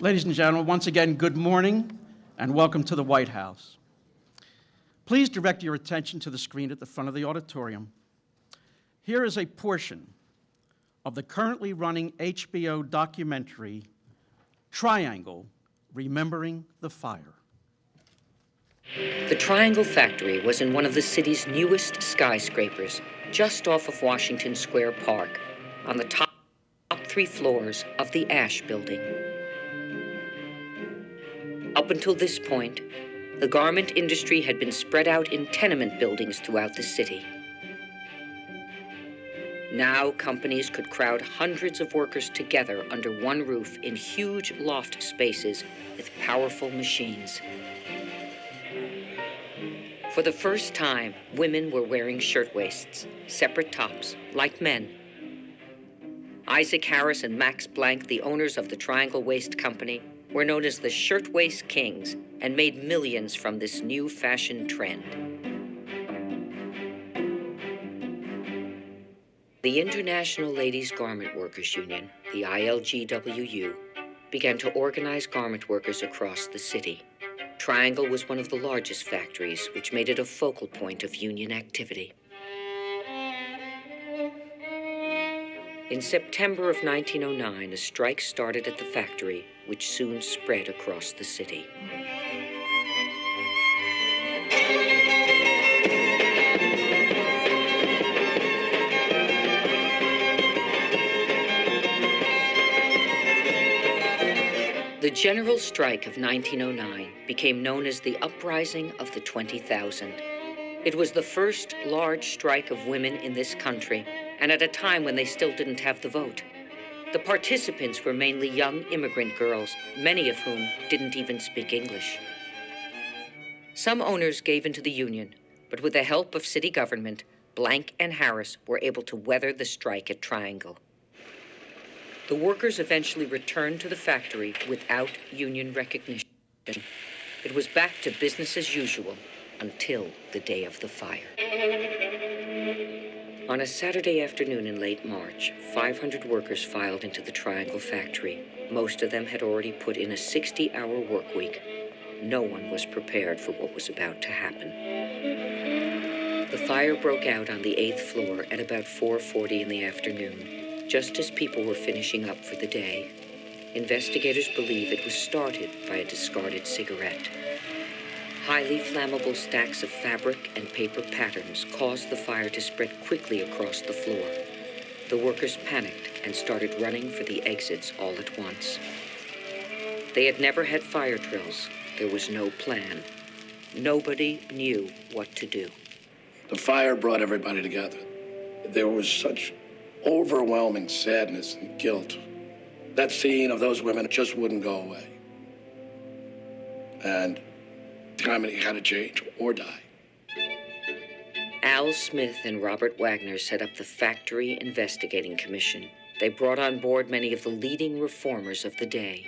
Ladies and gentlemen, once again, good morning and welcome to the White House. Please direct your attention to the screen at the front of the auditorium. Here is a portion of the currently running HBO documentary, Triangle, Remembering the Fire. The Triangle factory was in one of the city's newest skyscrapers, just off of Washington Square Park, on the top 3 floors of the Ash Building. Up until this point, the garment industry had been spread out in tenement buildings throughout the city. Now, companies could crowd hundreds of workers together under one roof in huge loft spaces with powerful machines. For the first time, women were wearing shirtwaists, separate tops, like men. Isaac Harris and Max Blank, the owners of the Triangle Waist Company, were known as the Shirtwaist Kings and made millions from this new fashion trend. The International Ladies Garment Workers Union, the ILGWU, began to organize garment workers across the city. Triangle was one of the largest factories, which made it a focal point of union activity. In September of 1909, a strike started at the factory, which soon spread across the city. The general strike of 1909 became known as the Uprising of the 20,000. It was the first large strike of women in this country, and at a time when they still didn't have the vote. The participants were mainly young immigrant girls, many of whom didn't even speak English. Some owners gave into the union, but with the help of city government, Blank and Harris were able to weather the strike at Triangle. The workers eventually returned to the factory without union recognition. It was back to business as usual until the day of the fire. On a Saturday afternoon in late March, 500 workers filed into the Triangle factory. Most of them had already put in a 60-hour work week. No one was prepared for what was about to happen. The fire broke out on the 8th floor at about 4:40 in the afternoon, just as people were finishing up for the day. Investigators believe it was started by a discarded cigarette. Highly flammable stacks of fabric and paper patterns caused the fire to spread quickly across the floor. The workers panicked and started running for the exits all at once. They had never had fire drills. There was no plan. Nobody knew what to do. The fire brought everybody together. There was such overwhelming sadness and guilt. That scene of those women just wouldn't go away. And time had to change or die. Al Smith and Robert Wagner set up the Factory Investigating Commission. They brought on board many of the leading reformers of the day.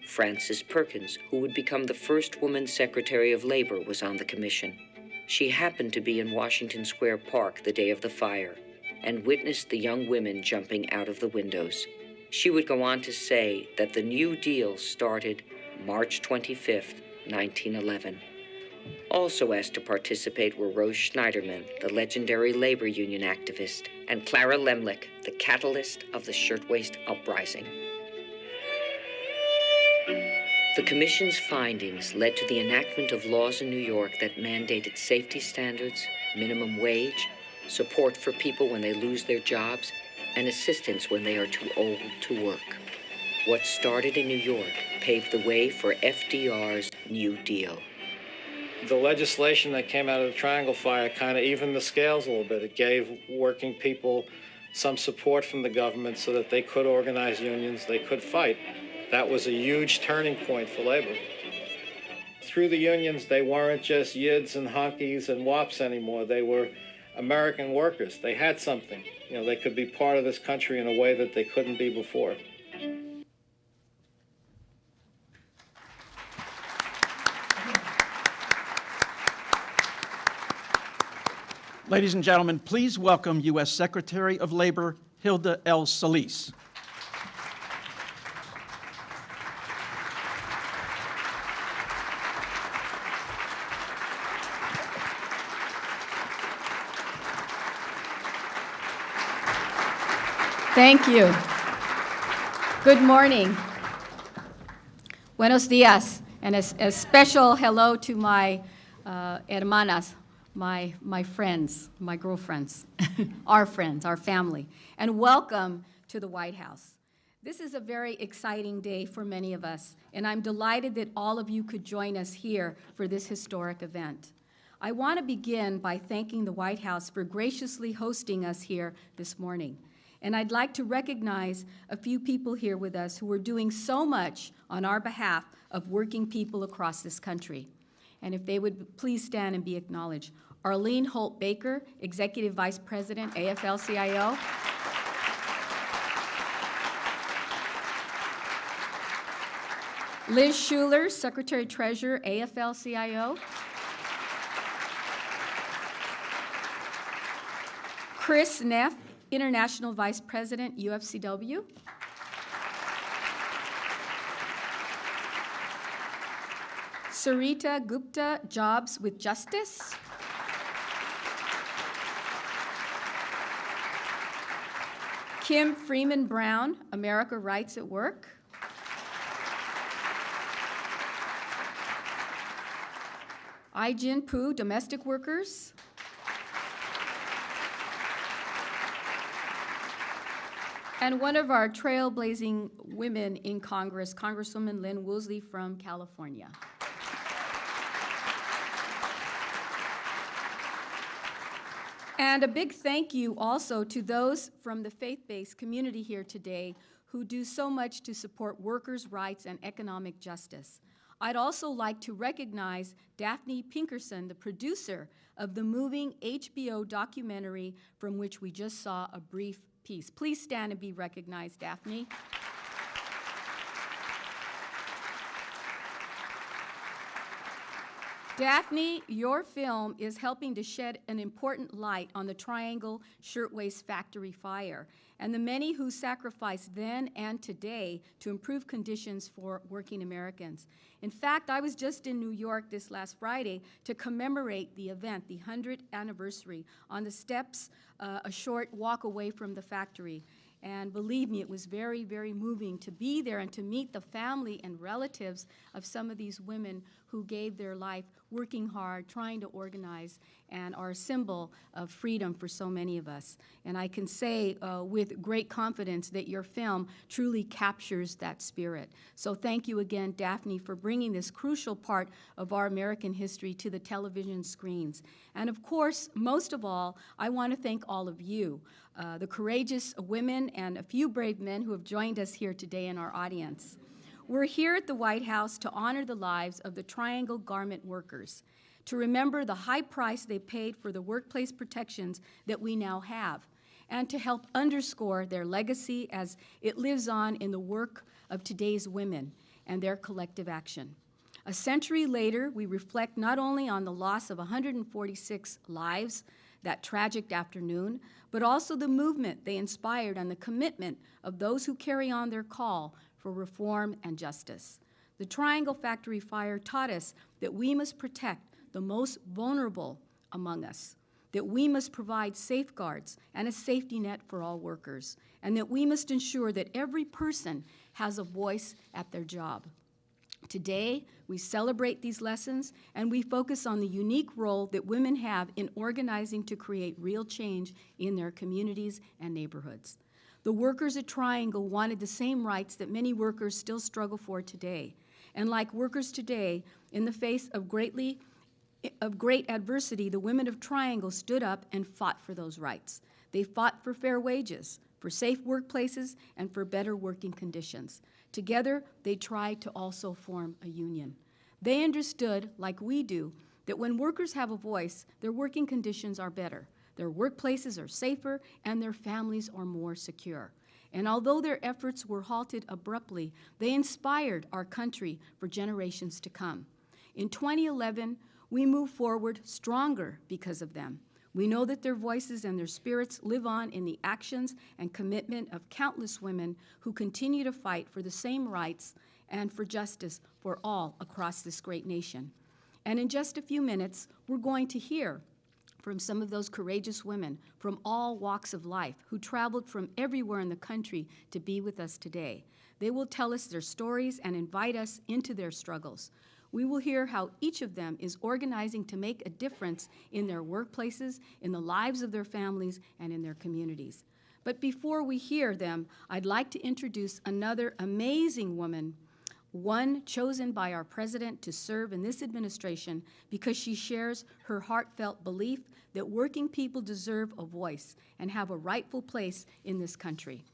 Frances Perkins, who would become the first woman Secretary of Labor, was on the commission. She happened to be in Washington Square Park the day of the fire and witnessed the young women jumping out of the windows. She would go on to say that the New Deal started March 25th, 1911. Also asked to participate were Rose Schneiderman, the legendary labor union activist, and Clara Lemlich, the catalyst of the Shirtwaist Uprising. The commission's findings led to the enactment of laws in New York that mandated safety standards, minimum wage, support for people when they lose their jobs, and assistance when they are too old to work. What started in New York paved the way for FDR's New Deal. The legislation that came out of the Triangle Fire kind of evened the scales a little bit. It gave working people some support from the government so that they could organize unions, they could fight. That was a huge turning point for labor. Through the unions, they weren't just yids and honkies and wops anymore. They were American workers. They had something. You know, they could be part of this country in a way that they couldn't be before. Ladies and gentlemen, please welcome U.S. Secretary of Labor, Hilda Solis. Thank you. Good morning. Buenos dias. And a special hello to my hermanas, my friends, my girlfriends, our friends, our family. And welcome to the White House. This is a very exciting day for many of us, and I'm delighted that all of you could join us here for this historic event. I want to begin by thanking the White House for graciously hosting us here this morning. And I'd like to recognize a few people here with us who are doing so much on our behalf of working people across this country. And if they would please stand and be acknowledged. Arlene Holt-Baker, Executive Vice President, AFL-CIO. Liz Schuler, Secretary-Treasurer, AFL-CIO. Chris Neff, International Vice President, UFCW. Sarita Gupta, Jobs with Justice. Kim Freeman Brown, America Rights at Work. Ai-Jin Poo, Domestic Workers. And one of our trailblazing women in Congress, Congresswoman Lynn Woolsey from California. And a big thank you also to those from the faith-based community here today who do so much to support workers' rights and economic justice. I'd also like to recognize Daphne Pinkerson, the producer of the moving HBO documentary from which we just saw a brief piece. Please stand and be recognized, Daphne. Daphne, your film is helping to shed an important light on the Triangle Shirtwaist Factory fire and the many who sacrificed then and today to improve conditions for working Americans. In fact, I was just in New York this last Friday to commemorate the event, the 100th anniversary, on the steps a short walk away from the factory. And believe me, it was very, very moving to be there and to meet the family and relatives of some of these women who gave their life working hard, trying to organize, and are a symbol of freedom for so many of us. And I can say with great confidence that your film truly captures that spirit. So thank you again, Daphne, for bringing this crucial part of our American history to the television screens. And of course, most of all, I want to thank all of you, the courageous women and a few brave men who have joined us here today in our audience. We're here at the White House to honor the lives of the Triangle garment workers, to remember the high price they paid for the workplace protections that we now have, and to help underscore their legacy as it lives on in the work of today's women and their collective action. A century later, we reflect not only on the loss of 146 lives that tragic afternoon, but also the movement they inspired and the commitment of those who carry on their call for reform and justice. The Triangle Factory fire taught us that we must protect the most vulnerable among us, that we must provide safeguards and a safety net for all workers, and that we must ensure that every person has a voice at their job. Today, we celebrate these lessons and we focus on the unique role that women have in organizing to create real change in their communities and neighborhoods. The workers at Triangle wanted the same rights that many workers still struggle for today. And like workers today, in the face of great adversity, the women of Triangle stood up and fought for those rights. They fought for fair wages, for safe workplaces, and for better working conditions. Together, they tried to also form a union. They understood, like we do, that when workers have a voice, their working conditions are better. Their workplaces are safer, and their families are more secure. And although their efforts were halted abruptly, they inspired our country for generations to come. In 2011, we moved forward stronger because of them. We know that their voices and their spirits live on in the actions and commitment of countless women who continue to fight for the same rights and for justice for all across this great nation. And in just a few minutes, we're going to hear from some of those courageous women from all walks of life who traveled from everywhere in the country to be with us today. They will tell us their stories and invite us into their struggles. We will hear how each of them is organizing to make a difference in their workplaces, in the lives of their families, and in their communities. But before we hear them, I'd like to introduce another amazing woman, one chosen by our president to serve in this administration because she shares her heartfelt belief that working people deserve a voice and have a rightful place in this country.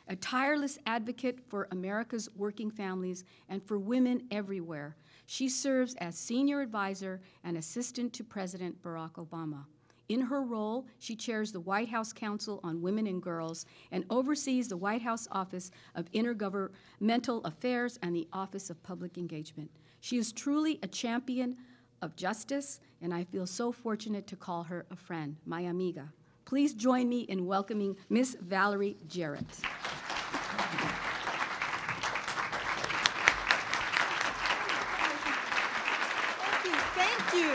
A tireless advocate for America's working families and for women everywhere, she serves as senior advisor and assistant to President Barack Obama. In her role, she chairs the White House Council on Women and Girls and oversees the White House Office of Intergovernmental Affairs and the Office of Public Engagement. She is truly a champion of justice, and I feel so fortunate to call her a friend, my amiga. Please join me in welcoming Miss Valerie Jarrett. Thank you.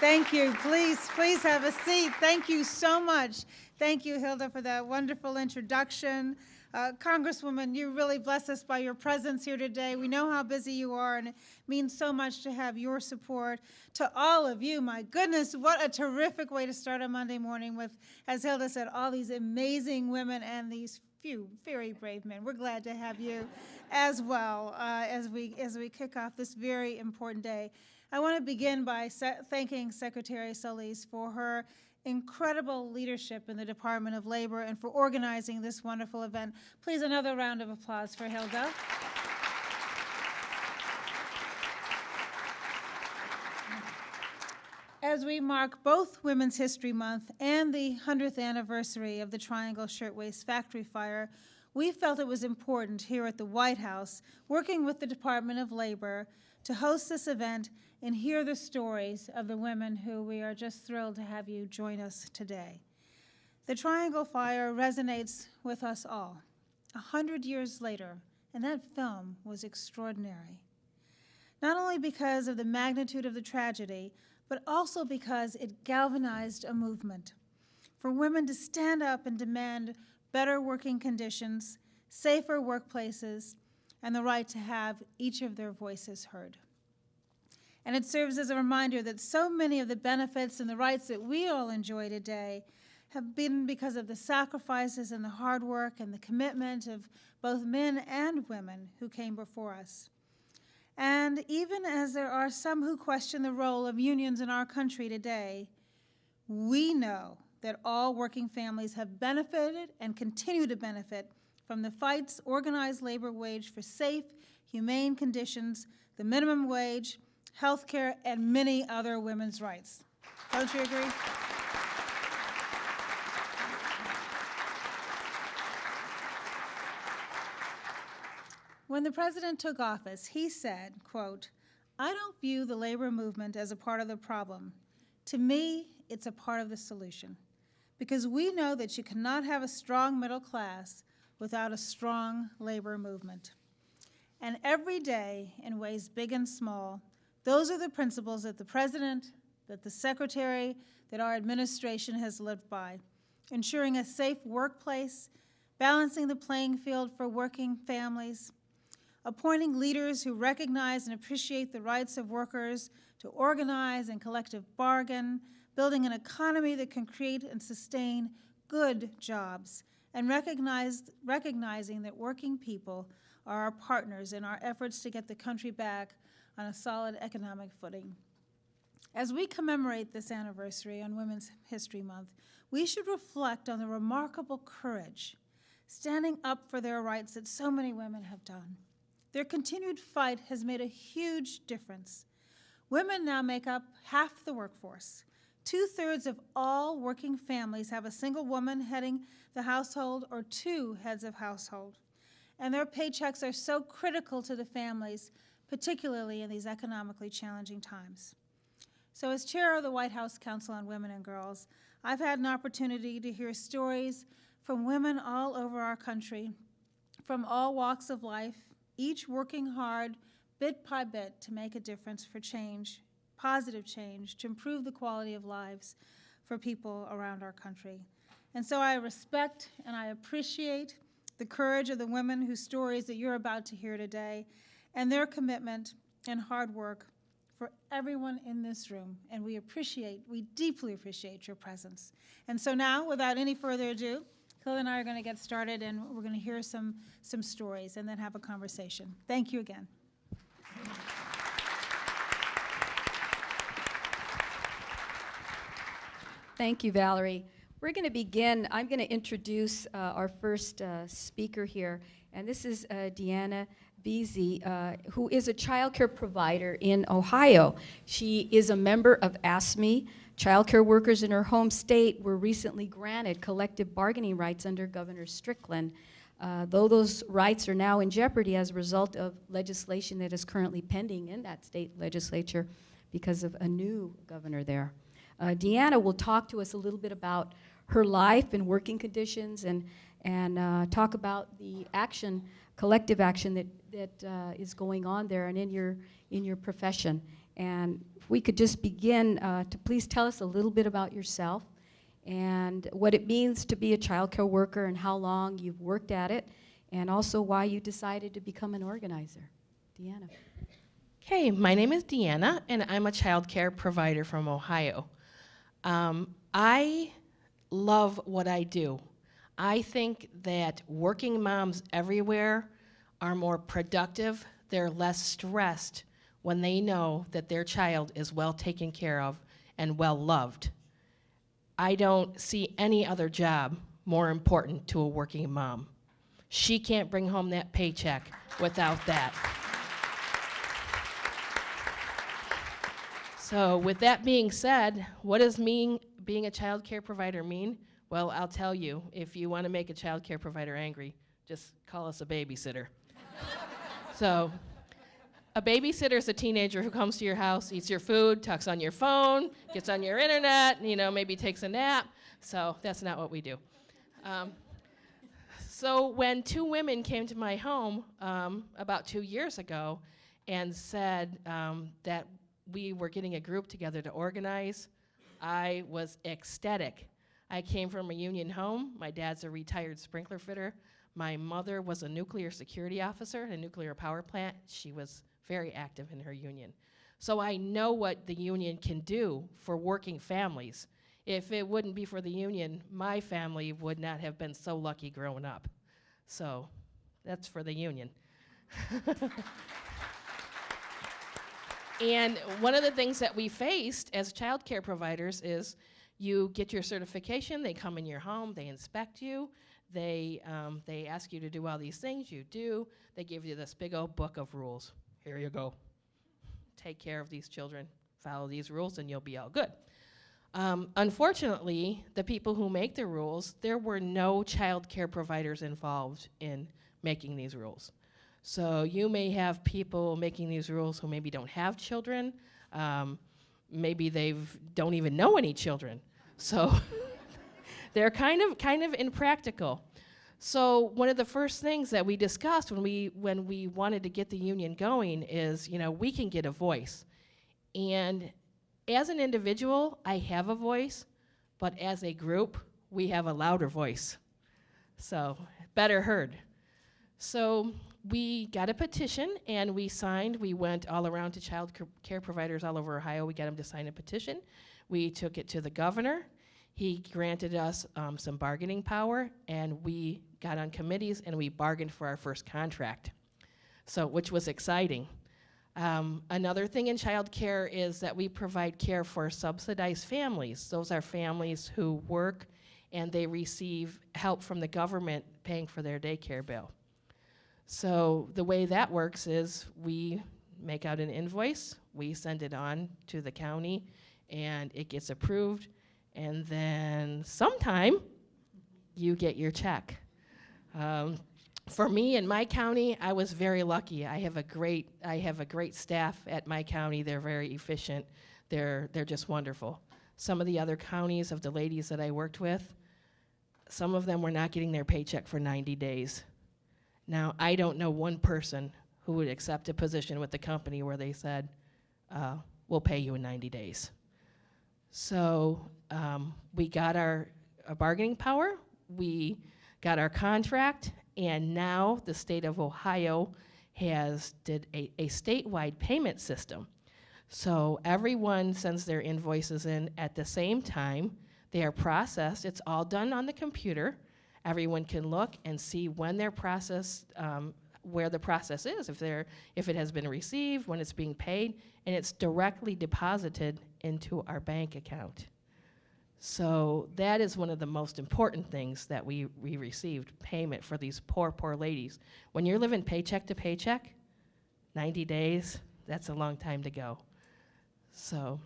Thank you. Please have a seat. Thank you so much. Thank you, Hilda, for that wonderful introduction. Congresswoman, you really bless us by your presence here today. We know how busy you are, and it means so much to have your support. To all of you, my goodness, what a terrific way to start a Monday morning with, as Hilda said, all these amazing women and these few very brave men. We're glad to have you as well as we kick off this very important day. I want to begin by thanking Secretary Solis for her incredible leadership in the Department of Labor and for organizing this wonderful event. Please, another round of applause for Hilda. As we mark both Women's History Month and the 100th anniversary of the Triangle Shirtwaist Factory Fire, we felt it was important here at the White House, working with the Department of Labor, to host this event and hear the stories of the women who we are just thrilled to have you join us today. The Triangle Fire resonates with us all 100 years later, and that film was extraordinary. Not only because of the magnitude of the tragedy, but also because it galvanized a movement for women to stand up and demand better working conditions, safer workplaces, and the right to have each of their voices heard. And it serves as a reminder that so many of the benefits and the rights that we all enjoy today have been because of the sacrifices and the hard work and the commitment of both men and women who came before us. And even as there are some who question the role of unions in our country today, we know that all working families have benefited and continue to benefit from the fights organized labor waged for safe, humane conditions, the minimum wage, health care, and many other women's rights. Don't you agree? When the president took office, he said, quote, "I don't view the labor movement as a part of the problem. To me, it's a part of the solution, because we know that you cannot have a strong middle class without a strong labor movement." And every day, in ways big and small, those are the principles that the president, that the secretary, that our administration has lived by, ensuring a safe workplace, balancing the playing field for working families, appointing leaders who recognize and appreciate the rights of workers to organize and collective bargain, building an economy that can create and sustain good jobs, and recognizing that working people are our partners in our efforts to get the country back on a solid economic footing. As we commemorate this anniversary on Women's History Month, we should reflect on the remarkable courage, standing up for their rights that so many women have done. Their continued fight has made a huge difference. Women now make up half the workforce. 2/3 of all working families have a single woman heading the household or two heads of household. And their paychecks are so critical to the families, particularly in these economically challenging times. So as chair of the White House Council on Women and Girls, I've had an opportunity to hear stories from women all over our country, from all walks of life, each working hard, bit by bit, to make a difference for change positive change to improve the quality of lives for people around our country. And so I respect and I appreciate the courage of the women whose stories that you're about to hear today and their commitment and hard work for everyone in this room. And we deeply appreciate your presence. And so now, without any further ado, Hilda and I are going to get started, and we're going to hear some stories and then have a conversation. Thank you again. Thank you, Valerie. We're going to begin. I'm going to introduce our first speaker here, and this is Deanna Beasy, who is a child care provider in Ohio. She is a member of ASME. Child care workers in her home state were recently granted collective bargaining rights under Governor Strickland, though those rights are now in jeopardy as a result of legislation that is currently pending in that state legislature because of a new governor there. Deanna will talk to us a little bit about her life and working conditions and talk about the action, collective action that is going on there and in your profession. And if we could just begin to please tell us a little bit about yourself and what it means to be a child care worker and how long you've worked at it, and also why you decided to become an organizer. Deanna. Okay, my name is Deanna, and I'm a child care provider from Ohio. I love what I do. I think that working moms everywhere are more productive. They're less stressed when they know that their child is well taken care of and well loved. I don't see any other job more important to a working mom. She can't bring home that paycheck without that. So with that being said, what does being a child care provider mean? Well, I'll tell you, if you want to make a child care provider angry, just call us a babysitter. So a babysitter is a teenager who comes to your house, eats your food, talks on your phone, gets on your internet, maybe takes a nap. So that's not what we do. So when two women came to my home about 2 years ago and said that we were getting a group together to organize, I was ecstatic. I came from a union home. My dad's a retired sprinkler fitter. My mother was a nuclear security officer at a nuclear power plant. She was very active in her union. So I know what the union can do for working families. If it wouldn't be for the union, my family would not have been so lucky growing up. So that's for the union. And one of the things that we faced as child care providers is you get your certification, they come in your home, they inspect you, they ask you to do all these things, you do, they give you this big old book of rules. Here you go. Take care of these children, follow these rules, and you'll be all good. Unfortunately, the people who make the rules, there were no child care providers involved in making these rules. So you may have people making these rules who maybe don't have children, maybe they don't even know any children. So they're kind of impractical. So one of the first things that we discussed when we wanted to get the union going is, we can get a voice. And as an individual, I have a voice, but as a group, we have a louder voice. So better heard. So we got a petition and we signed. We went all around to child care providers all over Ohio. We got them to sign a petition. We took it to the governor. He granted us some bargaining power, and we got on committees and we bargained for our first contract, which was exciting. Another thing in child care is that we provide care for subsidized families. Those are families who work and they receive help from the government paying for their daycare bill. So the way that works is we make out an invoice, we send it on to the county, and it gets approved, and then sometime you get your check. For me in my county, I was very lucky. I have a great staff at my county. They're very efficient. They're just wonderful. Some of the other counties of the ladies that I worked with, some of them were not getting their paycheck for 90 days. Now, I don't know one person who would accept a position with the company where they said, we'll pay you in 90 days. So we got our bargaining power, we got our contract, and now the state of Ohio did a statewide payment system. So everyone sends their invoices in at the same time. They are processed. It's all done on the computer. Everyone can look and see when they're processed, where the process is, if it has been received, when it's being paid, and it's directly deposited into our bank account. So that is one of the most important things that we received, payment for these poor ladies. When you're living paycheck to paycheck, 90 days, that's a long time to go. So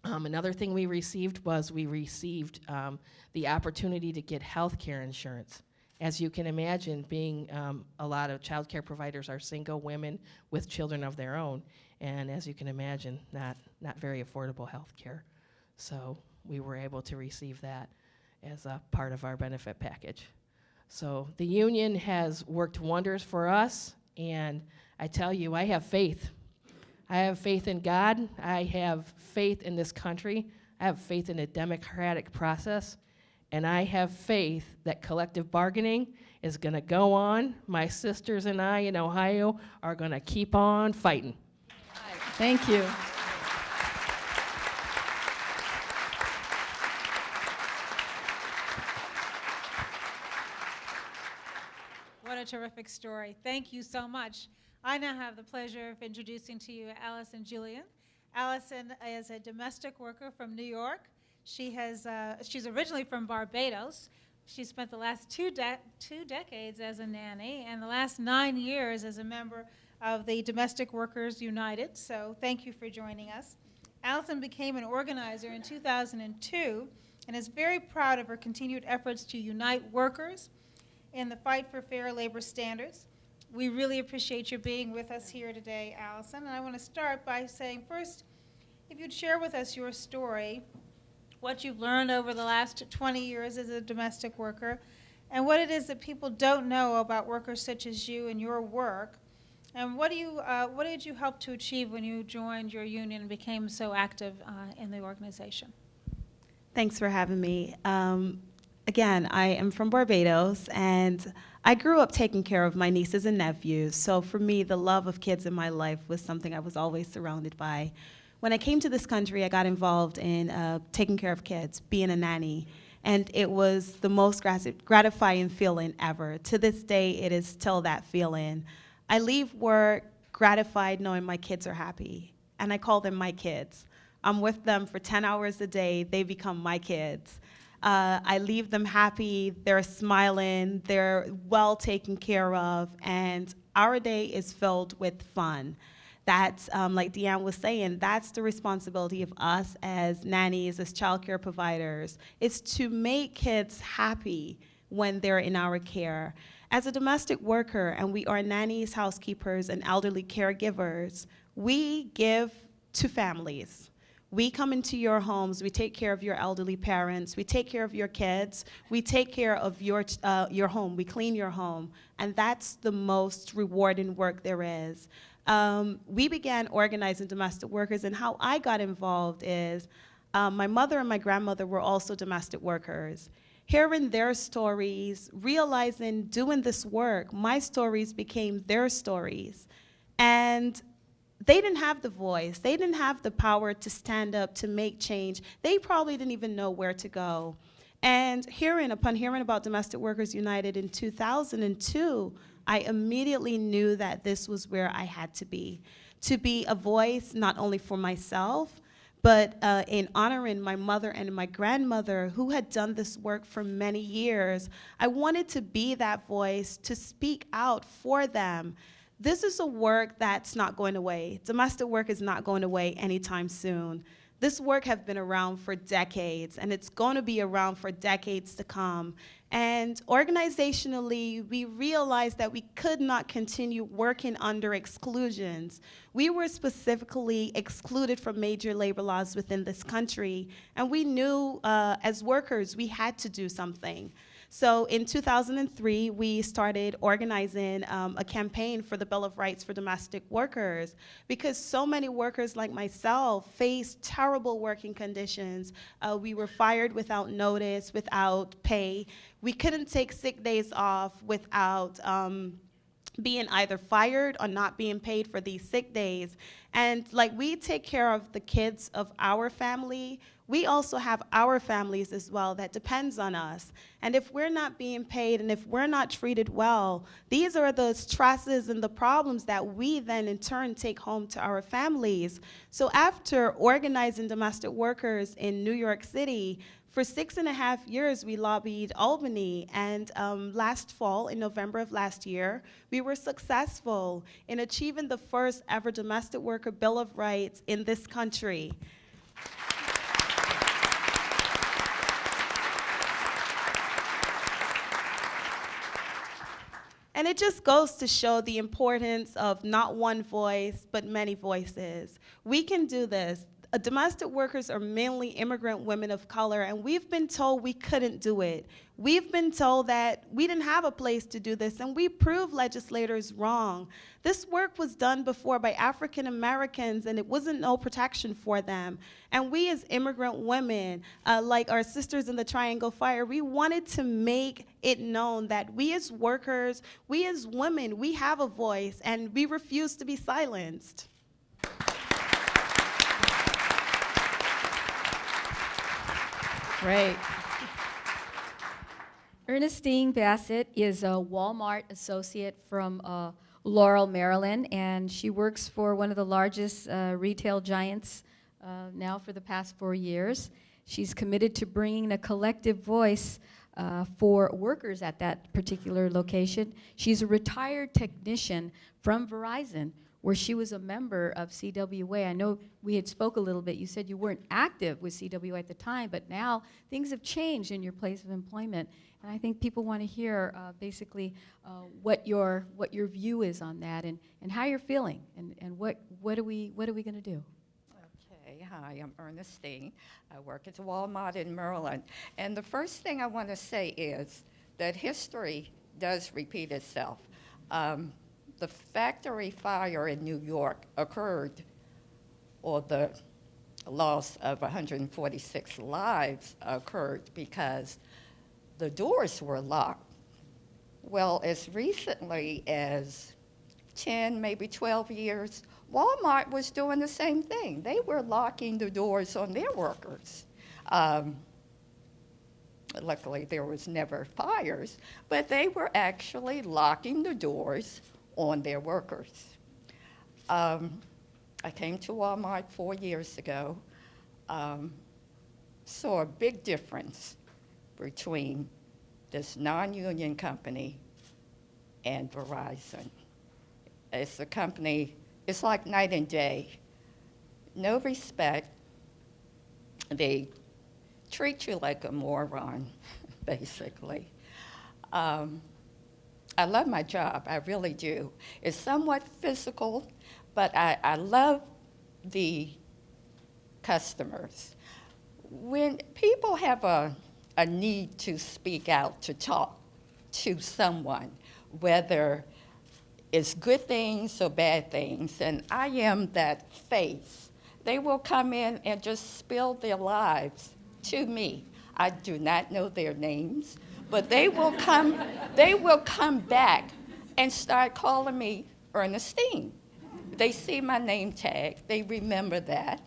another thing we received was the opportunity to get health care insurance. As you can imagine, being a lot of child care providers are single women with children of their own, and as you can imagine, not very affordable health care. So we were able to receive that as a part of our benefit package. So the union has worked wonders for us, and I tell you, I have faith. I have faith in God. I have faith in this country. I have faith in a democratic process. And I have faith that collective bargaining is going to go on. My sisters and I in Ohio are going to keep on fighting. Thank you. What a terrific story. Thank you so much. I now have the pleasure of introducing to you Allison Julian. Allison is a domestic worker from New York. She's originally from Barbados. She spent the last two decades as a nanny and the last 9 years as a member of the Domestic Workers United. So thank you for joining us. Allison became an organizer in 2002 and is very proud of her continued efforts to unite workers in the fight for fair labor standards. We really appreciate you being with us here today, Allison. And I want to start by saying first, if you'd share with us your story, what you've learned over the last 20 years as a domestic worker, and what it is that people don't know about workers such as you and your work, and what did you help to achieve when you joined your union and became so active in the organization? Thanks for having me. Again, I am from Barbados, and I grew up taking care of my nieces and nephews, so for me, the love of kids in my life was something I was always surrounded by. When I came to this country, I got involved in taking care of kids, being a nanny, and it was the most gratifying feeling ever. To this day, it is still that feeling. I leave work gratified knowing my kids are happy, and I call them my kids. I'm with them for 10 hours a day. They become my kids. I leave them happy, they're smiling, they're well taken care of, and our day is filled with fun. That's, like Deanne was saying, that's the responsibility of us as nannies, as childcare providers, is to make kids happy when they're in our care. As a domestic worker, and we are nannies, housekeepers, and elderly caregivers, we give to families. We come into your homes, we take care of your elderly parents, we take care of your kids, we take care of your home, we clean your home, and that's the most rewarding work there is. We began organizing domestic workers, and how I got involved is my mother and my grandmother were also domestic workers. Hearing their stories, realizing doing this work, my stories became their stories. And they didn't have the voice. They didn't have the power to stand up, to make change. They probably didn't even know where to go. And upon hearing about Domestic Workers United in 2002, I immediately knew that this was where I had to be a voice not only for myself, but in honoring my mother and my grandmother who had done this work for many years. I wanted to be that voice to speak out for them. This is a work that's not going away. Domestic work is not going away anytime soon. This work has been around for decades, and it's going to be around for decades to come. And organizationally, we realized that we could not continue working under exclusions. We were specifically excluded from major labor laws within this country, and we knew as workers we had to do something. So in 2003, we started organizing a campaign for the Bill of Rights for domestic workers, because so many workers like myself faced terrible working conditions. We were fired without notice, without pay. We couldn't take sick days off without being either fired or not being paid for these sick days. And like, we take care of the kids of our family, we also have our families as well that depends on us. And if we're not being paid and if we're not treated well, these are the stresses and the problems that we then in turn take home to our families. So after organizing domestic workers in New York City, for 6.5 years, we lobbied Albany, and last fall, in November of last year, we were successful in achieving the first ever domestic worker Bill of Rights in this country. And it just goes to show the importance of not one voice, but many voices. We can do this. Domestic workers are mainly immigrant women of color, and we've been told we couldn't do it. We've been told that we didn't have a place to do this, and we proved legislators wrong. This work was done before by African Americans, and it wasn't no protection for them. And we as immigrant women, like our sisters in the Triangle Fire, we wanted to make it known that we as workers, we as women, we have a voice, and we refuse to be silenced. Great. Ernestine Bassett is a Walmart associate from Laurel, Maryland, and she works for one of the largest retail giants now for the past 4 years. She's committed to bringing a collective voice for workers at that particular location. She's a retired technician from Verizon, where she was a member of CWA. I know we had spoke a little bit. You said you weren't active with CWA at the time, but now things have changed in your place of employment. And I think people want to hear basically what your view is on that, and how you're feeling, and what are we going to do? Okay, hi, I'm Ernestine. I work at Walmart in Maryland. And the first thing I want to say is that history does repeat itself. The factory fire in New York occurred, or the loss of 146 lives occurred because the doors were locked. Well, as recently as 10, maybe 12 years, Walmart was doing the same thing. They were locking the doors on their workers. Luckily, there was never fires, but they were actually locking the doors on their workers. I came to Walmart 4 years ago, saw a big difference between this non-union company and Verizon. It's a company, it's like night and day. No respect. They treat you like a moron, basically. I love my job, I really do. It's somewhat physical, but I love the customers. When people have a need to speak out, to talk to someone, whether it's good things or bad things, and I am that face, they will come in and just spill their lives to me. I do not know their names, but they will come back and start calling me Ernestine. They see my name tag, they remember that.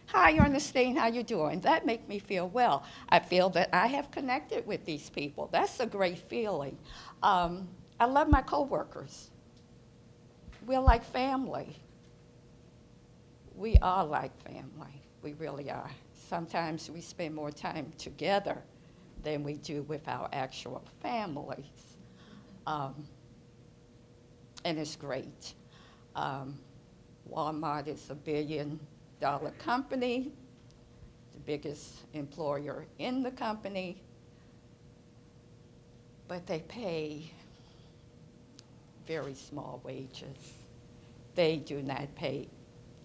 Hi, Ernestine, how you doing? That makes me feel well. I feel that I have connected with these people. That's a great feeling. I love my coworkers. We're like family. We are like family, we really are. Sometimes we spend more time together than we do with our actual families. And it's great. Walmart is $1 billion company, the biggest employer in the company, but they pay very small wages. They do not pay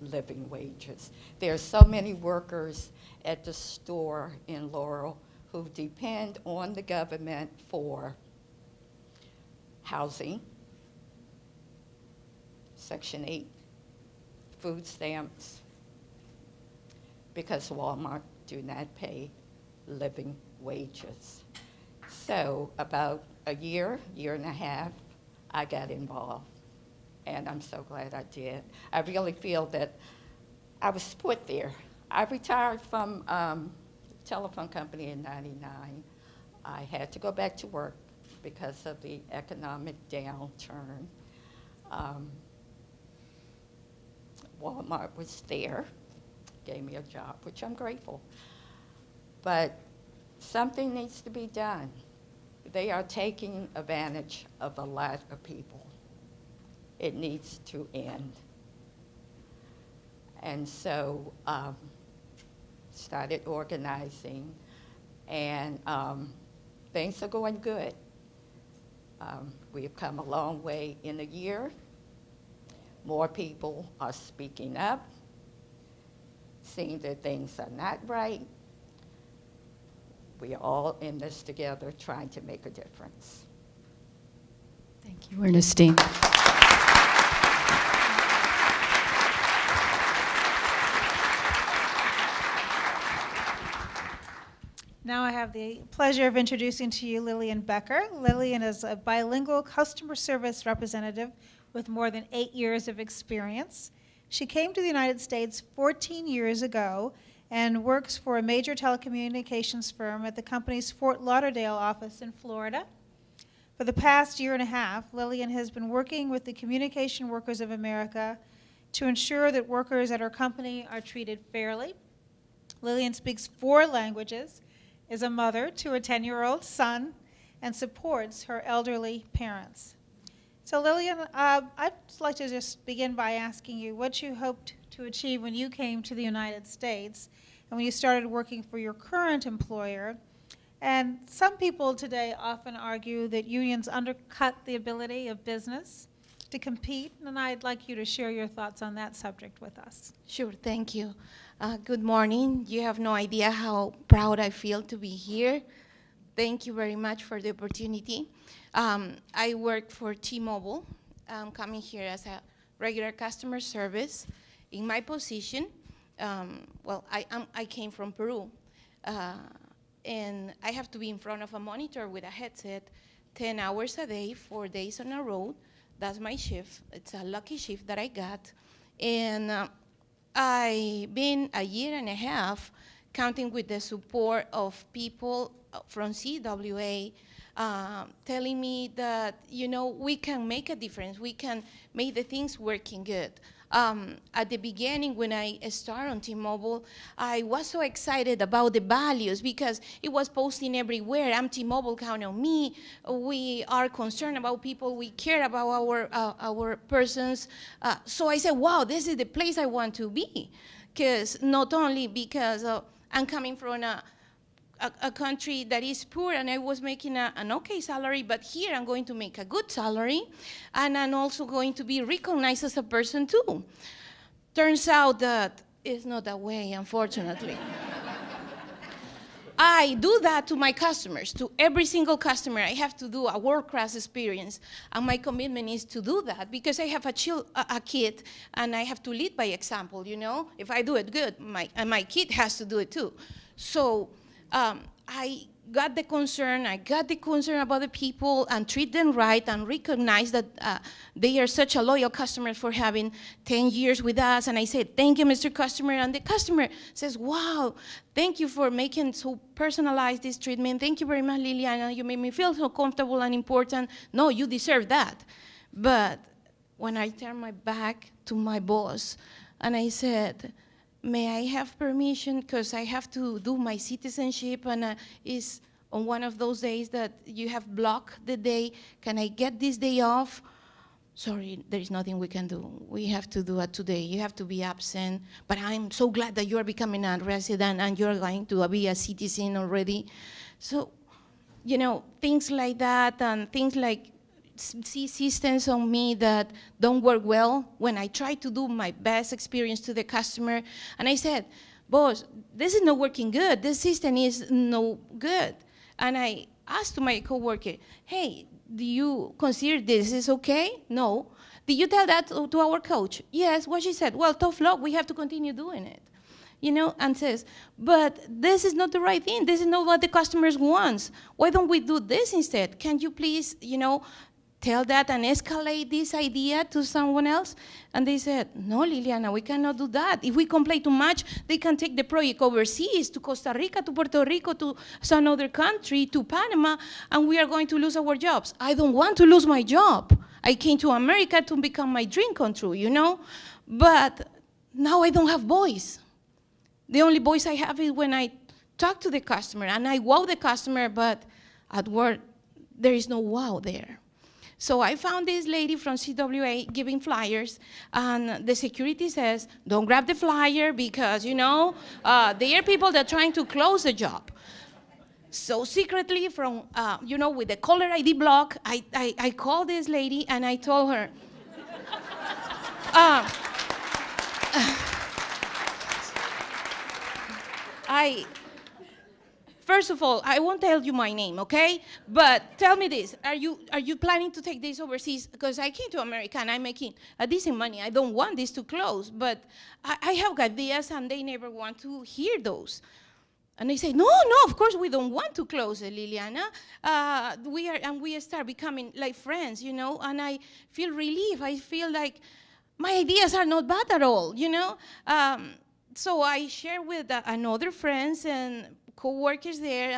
living wages. There are so many workers at the store in Laurel who depend on the government for housing, Section 8, food stamps, because Walmart do not pay living wages. So about a year and a half, I got involved, and I'm so glad I did. I really feel that I was put there. I retired from the telephone company in '99. I had to go back to work because of the economic downturn. Walmart was there, gave me a job, which I'm grateful. But something needs to be done. They are taking advantage of a lot of people. It needs to end. And so started organizing, and things are going good. We've come a long way in a year. More people are speaking up, seeing that things are not right. We are all in this together trying to make a difference. Thank you, Ernestine. Now I have the pleasure of introducing to you Lillian Becker. Lillian is a bilingual customer service representative with more than 8 years of experience. She came to the United States 14 years ago and works for a major telecommunications firm at the company's Fort Lauderdale office in Florida. For the past year and a half, Lillian has been working with the Communication Workers of America to ensure that workers at her company are treated fairly. Lillian speaks 4 languages, is a mother to a 10-year-old son, and supports her elderly parents. So Lillian, I'd like to just begin by asking you what you hoped to achieve when you came to the United States and when you started working for your current employer. And some people today often argue that unions undercut the ability of business to compete, and I'd like you to share your thoughts on that subject with us. Sure, thank you. Good morning. You have no idea how proud I feel to be here. Thank you very much for the opportunity. I work for T-Mobile. I'm coming here as a regular customer service. In my position, I came from Peru, and I have to be in front of a monitor with a headset 10 hours a day, 4 days on a road. That's my shift. It's a lucky shift that I got. And I've been a year and a half counting with the support of people from CWA telling me that, you know, we can make a difference. We can make the things working good. At the beginning, when I started on T-Mobile, I was so excited about the values because it was posting everywhere. I'm T-Mobile, count on me. We are concerned about people. We care about our persons. So I said, wow, this is the place I want to be. Because not only because I'm coming from a country that is poor, and I was making an okay salary, but here I'm going to make a good salary, and I'm also going to be recognized as a person too. Turns out that it's not that way, unfortunately. I do that to my customers, to every single customer. I have to do a world-class experience, and my commitment is to do that because I have a kid, and I have to lead by example, you know? If I do it good, my kid has to do it too. So I got the concern about the people and treat them right and recognize that they are such a loyal customer for having 10 years with us. And I said, thank you, Mr. Customer. And the customer says, wow, thank you for making so personalized this treatment. Thank you very much, Liliana. You made me feel so comfortable and important. No, you deserve that. But when I turned my back to my boss and I said, may I have permission because I have to do my citizenship and it's on one of those days that you have blocked the day. Can I get this day off? Sorry, there is nothing we can do. We have to do it today. You have to be absent. But I'm so glad that you are becoming a resident and you're going to be a citizen already. So, you know, things like that and things like see systems on me that don't work well when I try to do my best experience to the customer. And I said, boss, this is not working good. This system is no good. And I asked to my coworker, hey, do you consider this is okay? No. Did you tell that to our coach? Yes. What she said? Well, tough luck. We have to continue doing it. And says, but this is not the right thing. This is not what the customers want. Why don't we do this instead? Can you please, tell that and escalate this idea to someone else? And they said, no, Liliana, we cannot do that. If we complain too much, they can take the project overseas to Costa Rica, to Puerto Rico, to some other country, to Panama, and we are going to lose our jobs. I don't want to lose my job. I came to America to become my dream come true, But now I don't have voice. The only voice I have is when I talk to the customer, and I wow the customer, but at work, there is no wow there. So I found this lady from CWA giving flyers, and the security says, don't grab the flyer because, they are people that are trying to close the job. So secretly from, with the caller ID block, I called this lady and I told her, first of all, I won't tell you my name, okay? But tell me this, are you planning to take this overseas? Because I came to America and I'm making a decent money. I don't want this to close, but I have ideas and they never want to hear those. And they say, no, of course we don't want to close it, Liliana. We start becoming like friends, and I feel relief. I feel like my ideas are not bad at all, So I share with another friends and co-workers there,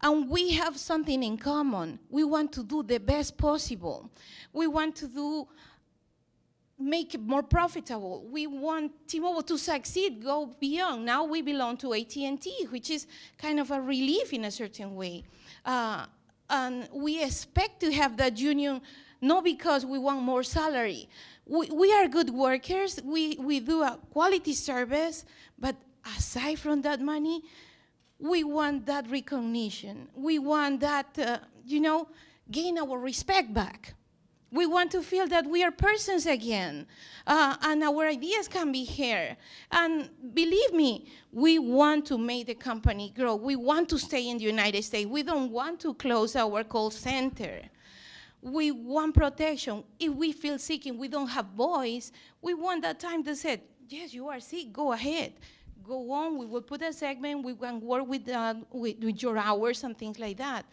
and we have something in common. We want to do the best possible. We want to make it more profitable. We want T-Mobile to succeed, go beyond. Now we belong to AT&T, which is kind of a relief in a certain way. And we expect to have that union, not because we want more salary. We are good workers. We do a quality service, but aside from that money, we want that recognition. We want that, gain our respect back. We want to feel that we are persons again, and our ideas can be heard. And believe me, we want to make the company grow. We want to stay in the United States. We don't want to close our call center. We want protection. If we feel sick and we don't have voice, we want that time to say, yes, you are sick, go ahead. Go on, we will put a segment, we can work with your hours and things like that.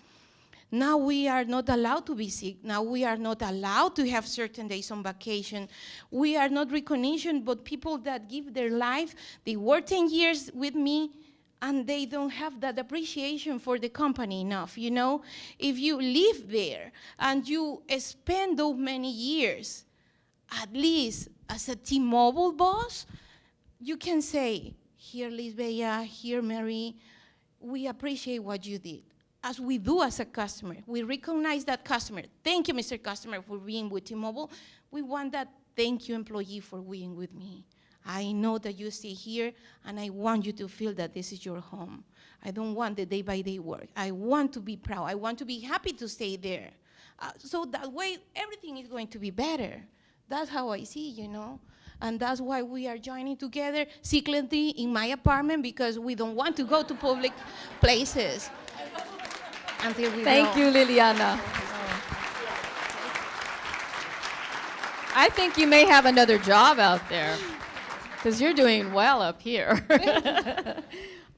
Now we are not allowed to be sick. Now we are not allowed to have certain days on vacation. We are not recognition, but people that give their life, they work 10 years with me, and they don't have that appreciation for the company enough, If you live there and you spend those many years, at least as a T-Mobile boss, you can say, here, Lisbeth, here, Mary, we appreciate what you did. As we do as a customer, we recognize that customer. Thank you, Mr. Customer, for being with T-Mobile. We want that thank you, employee, for being with me. I know that you stay here, and I want you to feel that this is your home. I don't want the day-by-day work. I want to be proud. I want to be happy to stay there. So that way, everything is going to be better. That's how I see, And that's why we are joining together secretly in my apartment, because we don't want to go to public places until we Thank you, Liliana. I think you may have another job out there, because you're doing well up here.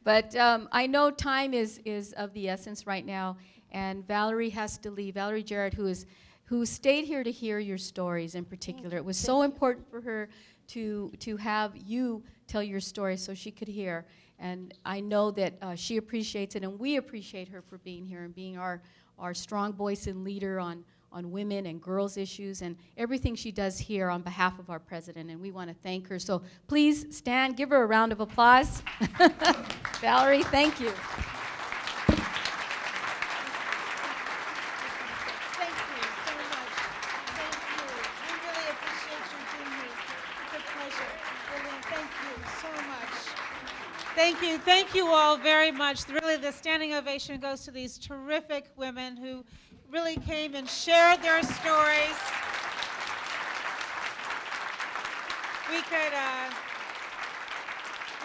But I know time is of the essence right now, and Valerie has to leave. Valerie Jarrett, who stayed here to hear your stories in particular. It was so important for her to have you tell your story so she could hear. And I know that she appreciates it, and we appreciate her for being here and being our strong voice and leader on women and girls issues and everything she does here on behalf of our president, and we want to thank her. So please stand, give her a round of applause. Valerie, thank you. Thank you all very much. Really, the standing ovation goes to these terrific women who really came and shared their stories. We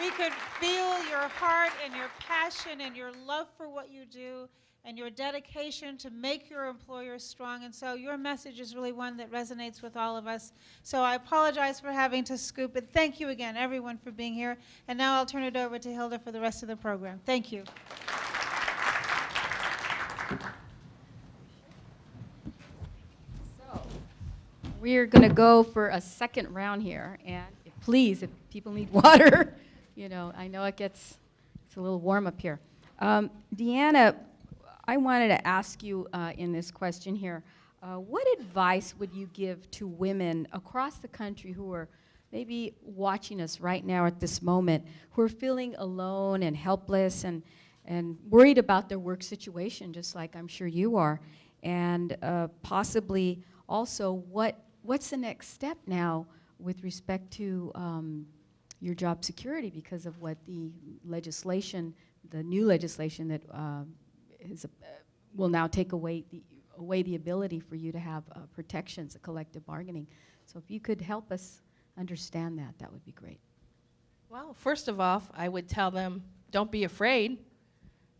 could feel your heart and your passion and your love for what you do and your dedication to make your employers strong. And so your message is really one that resonates with all of us. So I apologize for having to scoop it. Thank you again, everyone, for being here. And now I'll turn it over to Hilda for the rest of the program. Thank you. We're going to go for a second round here, and please, if people need water, you know, I know it's a little warm up here. Deanna, I wanted to ask you in this question here, what advice would you give to women across the country who are maybe watching us right now at this moment, who are feeling alone and helpless and worried about their work situation, just like I'm sure you are, and possibly also what's the next step now with respect to your job security because of what the legislation, the new legislation that will now take away the ability for you to have protections, collective bargaining. So if you could help us understand that, that would be great. Well, first of all, I would tell them, don't be afraid.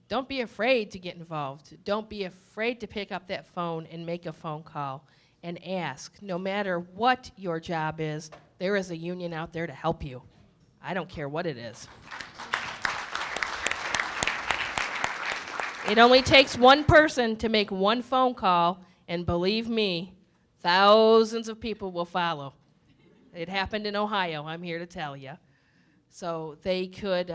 Don't be afraid to get involved. Don't be afraid to pick up that phone and make a phone call and ask. No matter what your job is, there is a union out there to help you. I don't care what it is. It only takes one person to make one phone call, and believe me, thousands of people will follow. It happened in Ohio, I'm here to tell you. So they could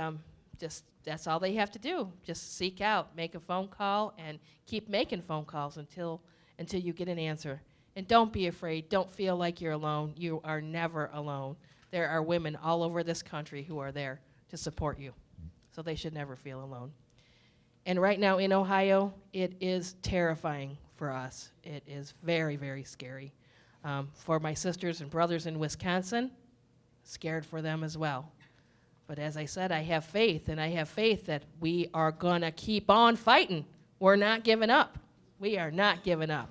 that's all they have to do. Just seek out, make a phone call, and keep making phone calls until you get an answer. And don't be afraid. Don't feel like you're alone. You are never alone. There are women all over this country who are there to support you. So they should never feel alone. And right now in Ohio, it is terrifying for us. It is very, very scary. For my sisters and brothers in Wisconsin, scared for them as well. But as I said, I have faith, and I have faith that we are going to keep on fighting. We're not giving up. We are not giving up.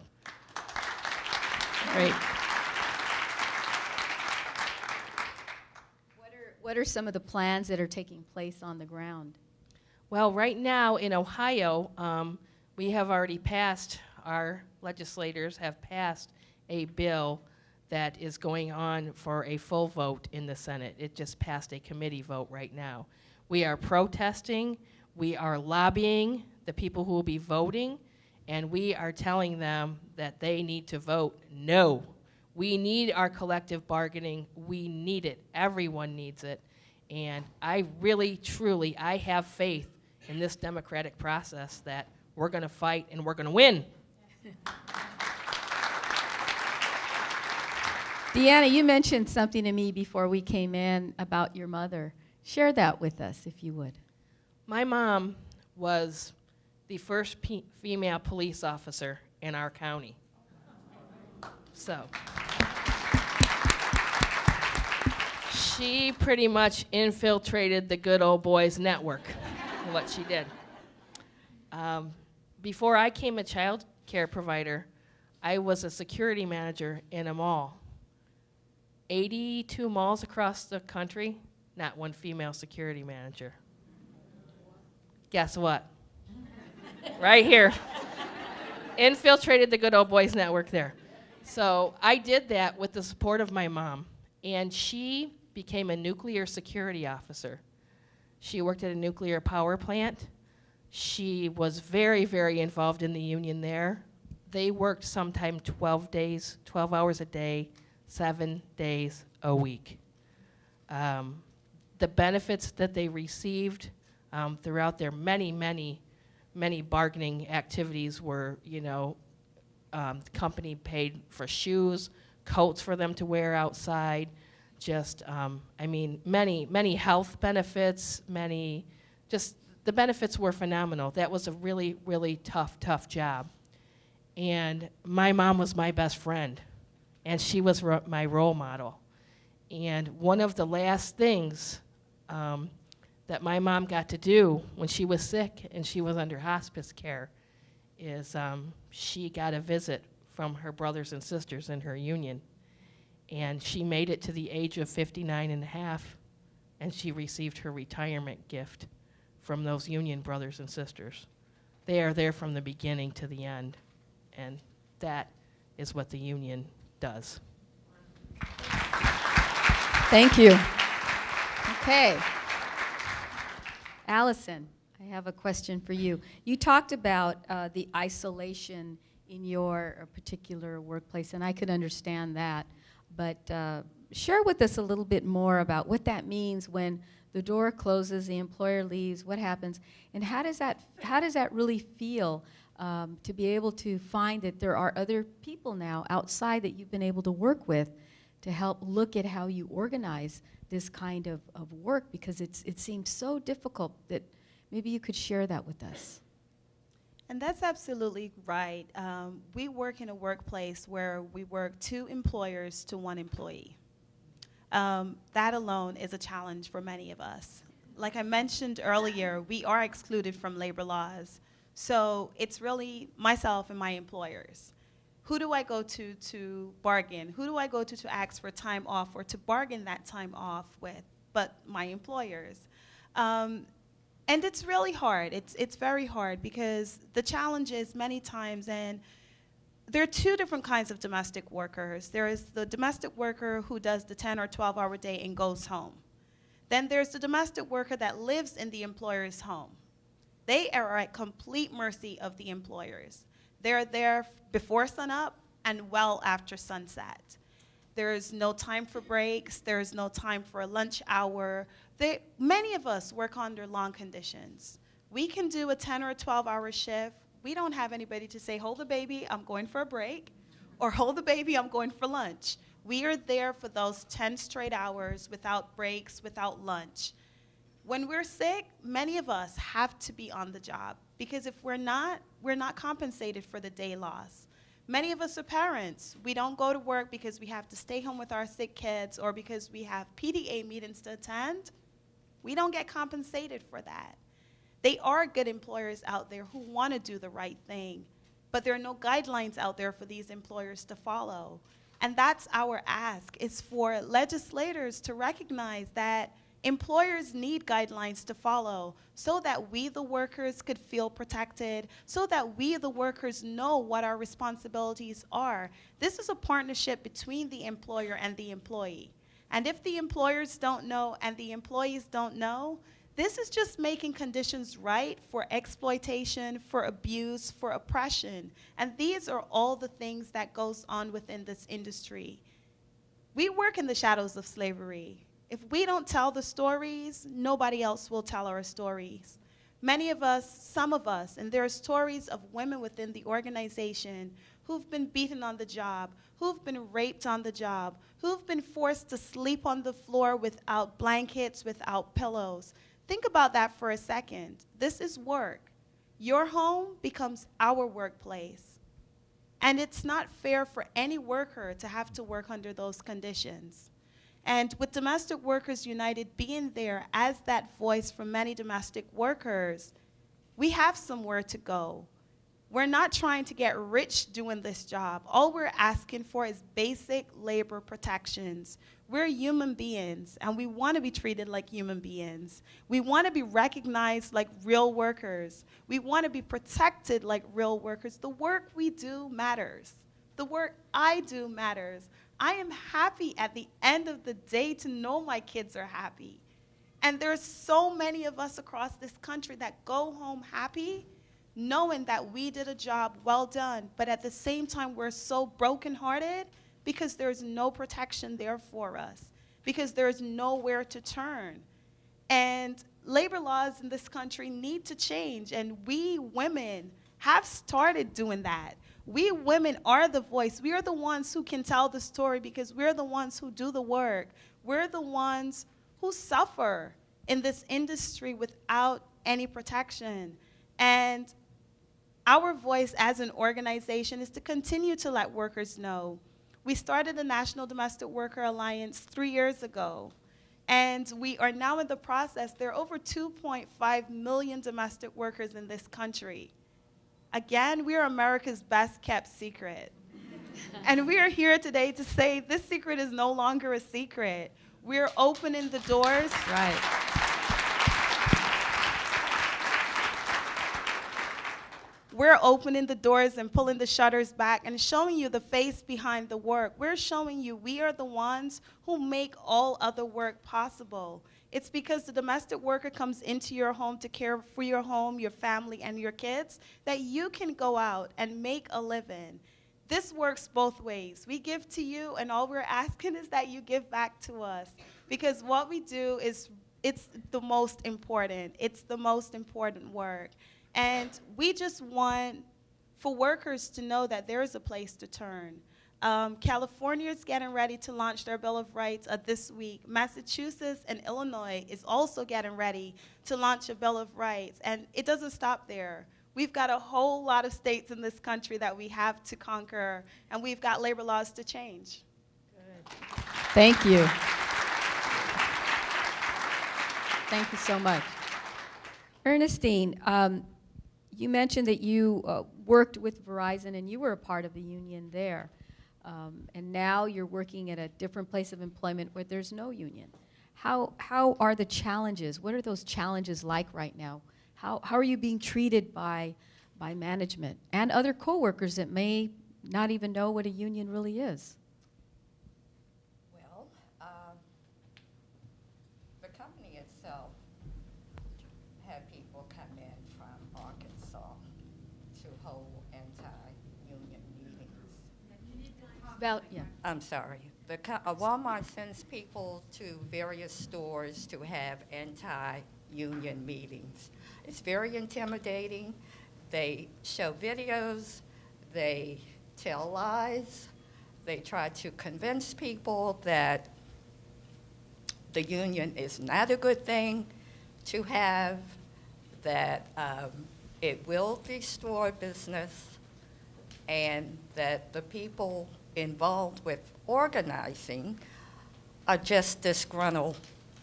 Great. What are some of the plans that are taking place on the ground? Well, right now in Ohio, we have already passed, our legislators have passed a bill that is going on for a full vote in the Senate. It just passed a committee vote right now. We are protesting, we are lobbying the people who will be voting, and we are telling them that they need to vote no. We need our collective bargaining. We need it. Everyone needs it. And I really, truly, I have faith in this democratic process that we're going to fight and we're going to win. Deanna, you mentioned something to me before we came in about your mother. Share that with us, if you would. My mom was the first female police officer in our county. So she pretty much infiltrated the good old boys network, what she did. Before I became a child care provider, I was a security manager in a mall. 82 malls across the country, not one female security manager. Guess what? Right here. Infiltrated the good old boys network there. So I did that with the support of my mom, and she became a nuclear security officer. She worked at a nuclear power plant. She was very, very involved in the union there. They worked sometime 12 hours a day, 7 days a week. The benefits that they received throughout their many bargaining activities were, the company paid for shoes, coats for them to wear outside, many health benefits, the benefits were phenomenal. That was a really, really tough job. And my mom was my best friend, and she was my role model. And one of the last things that my mom got to do when she was sick and she was under hospice care is she got a visit from her brothers and sisters in her union. And she made it to the age of 59 and a half, and she received her retirement gift from those union brothers and sisters. They are there from the beginning to the end, and that is what the union does. Thank you. Okay. Allison, I have a question for you. You talked about the isolation in your particular workplace, and I could understand that, but share with us a little bit more about what that means when the door closes, the employer leaves, what happens, and how does that really feel to be able to find that there are other people now outside that you've been able to work with to help look at how you organize this kind of work, because it seems so difficult that maybe you could share that with us. And that's absolutely right. We work in a workplace where we work 2 employers to 1 employee. That alone is a challenge for many of us. Like I mentioned earlier, we are excluded from labor laws. So it's really myself and my employers. Who do I go to bargain? Who do I go to ask for time off or to bargain that time off with? But my employers. And it's really hard. It's very hard because the challenge is many times, and there are 2 different kinds of domestic workers. There is the domestic worker who does the 10 or 12-hour day and goes home. Then there's the domestic worker that lives in the employer's home. They are at complete mercy of the employers. They're there before sunup and well after sunset. There is no time for breaks. There is no time for a lunch hour. Many of us work under long conditions. We can do a 10 or a 12-hour shift. We don't have anybody to say, hold the baby, I'm going for a break, or hold the baby, I'm going for lunch. We are there for those 10 straight hours without breaks, without lunch. When we're sick, many of us have to be on the job, because if we're not compensated for the day loss. Many of us are parents. We don't go to work because we have to stay home with our sick kids or because we have PDA meetings to attend. We don't get compensated for that. They are good employers out there who want to do the right thing, but there are no guidelines out there for these employers to follow. And that's our ask, is for legislators to recognize that employers need guidelines to follow so that we, the workers, could feel protected, so that we, the workers, know what our responsibilities are. This is a partnership between the employer and the employee. And if the employers don't know and the employees don't know, this is just making conditions right for exploitation, for abuse, for oppression. And these are all the things that goes on within this industry. We work in the shadows of slavery. If we don't tell the stories, nobody else will tell our stories. Many of us, some of us, and there are stories of women within the organization who've been beaten on the job, who've been raped on the job, who've been forced to sleep on the floor without blankets, without pillows. Think about that for a second. This is work. Your home becomes our workplace. And it's not fair for any worker to have to work under those conditions. And with Domestic Workers United being there as that voice for many domestic workers, we have somewhere to go. We're not trying to get rich doing this job. All we're asking for is basic labor protections. We're human beings, and we want to be treated like human beings. We want to be recognized like real workers. We want to be protected like real workers. The work we do matters. The work I do matters. I am happy at the end of the day to know my kids are happy. And there's so many of us across this country that go home happy, knowing that we did a job well done, but at the same time we're so brokenhearted because there's no protection there for us, because there's nowhere to turn. And labor laws in this country need to change, and we women have started doing that. We women are the voice. We are the ones who can tell the story because we're the ones who do the work. We're the ones who suffer in this industry without any protection. And our voice as an organization is to continue to let workers know. We started the National Domestic Worker Alliance 3 years ago, and we are now in the process. There are over 2.5 million domestic workers in this country. Again, we are America's best kept secret. And we are here today to say this secret is no longer a secret. We're opening the doors. Right. We're opening the doors and pulling the shutters back and showing you the face behind the work. We're showing you we are the ones who make all other work possible. It's because the domestic worker comes into your home to care for your home, your family, and your kids that you can go out and make a living. This works both ways. We give to you, and all we're asking is that you give back to us. Because what we do is, it's the most important. It's the most important work. And we just want for workers to know that there is a place to turn. California is getting ready to launch their Bill of Rights this week. Massachusetts and Illinois is also getting ready to launch a Bill of Rights. And it doesn't stop there. We've got a whole lot of states in this country that we have to conquer, and we've got labor laws to change. Good. Thank you. Thank you so much. Ernestine, you mentioned that you worked with Verizon and you were a part of the union there. And now you're working at a different place of employment where there's no union. How are the challenges? What are those challenges like right now? How are you being treated by management and other coworkers that may not even know what a union really is? Well, the company itself had people come in from Arkansas to hold anti-union meetings. Yeah. I'm sorry. Walmart sends people to various stores to have anti-union meetings. It's very intimidating. They show videos, they tell lies, they try to convince people that the union is not a good thing to have, that it will destroy business, and that the people involved with organizing are just disgruntled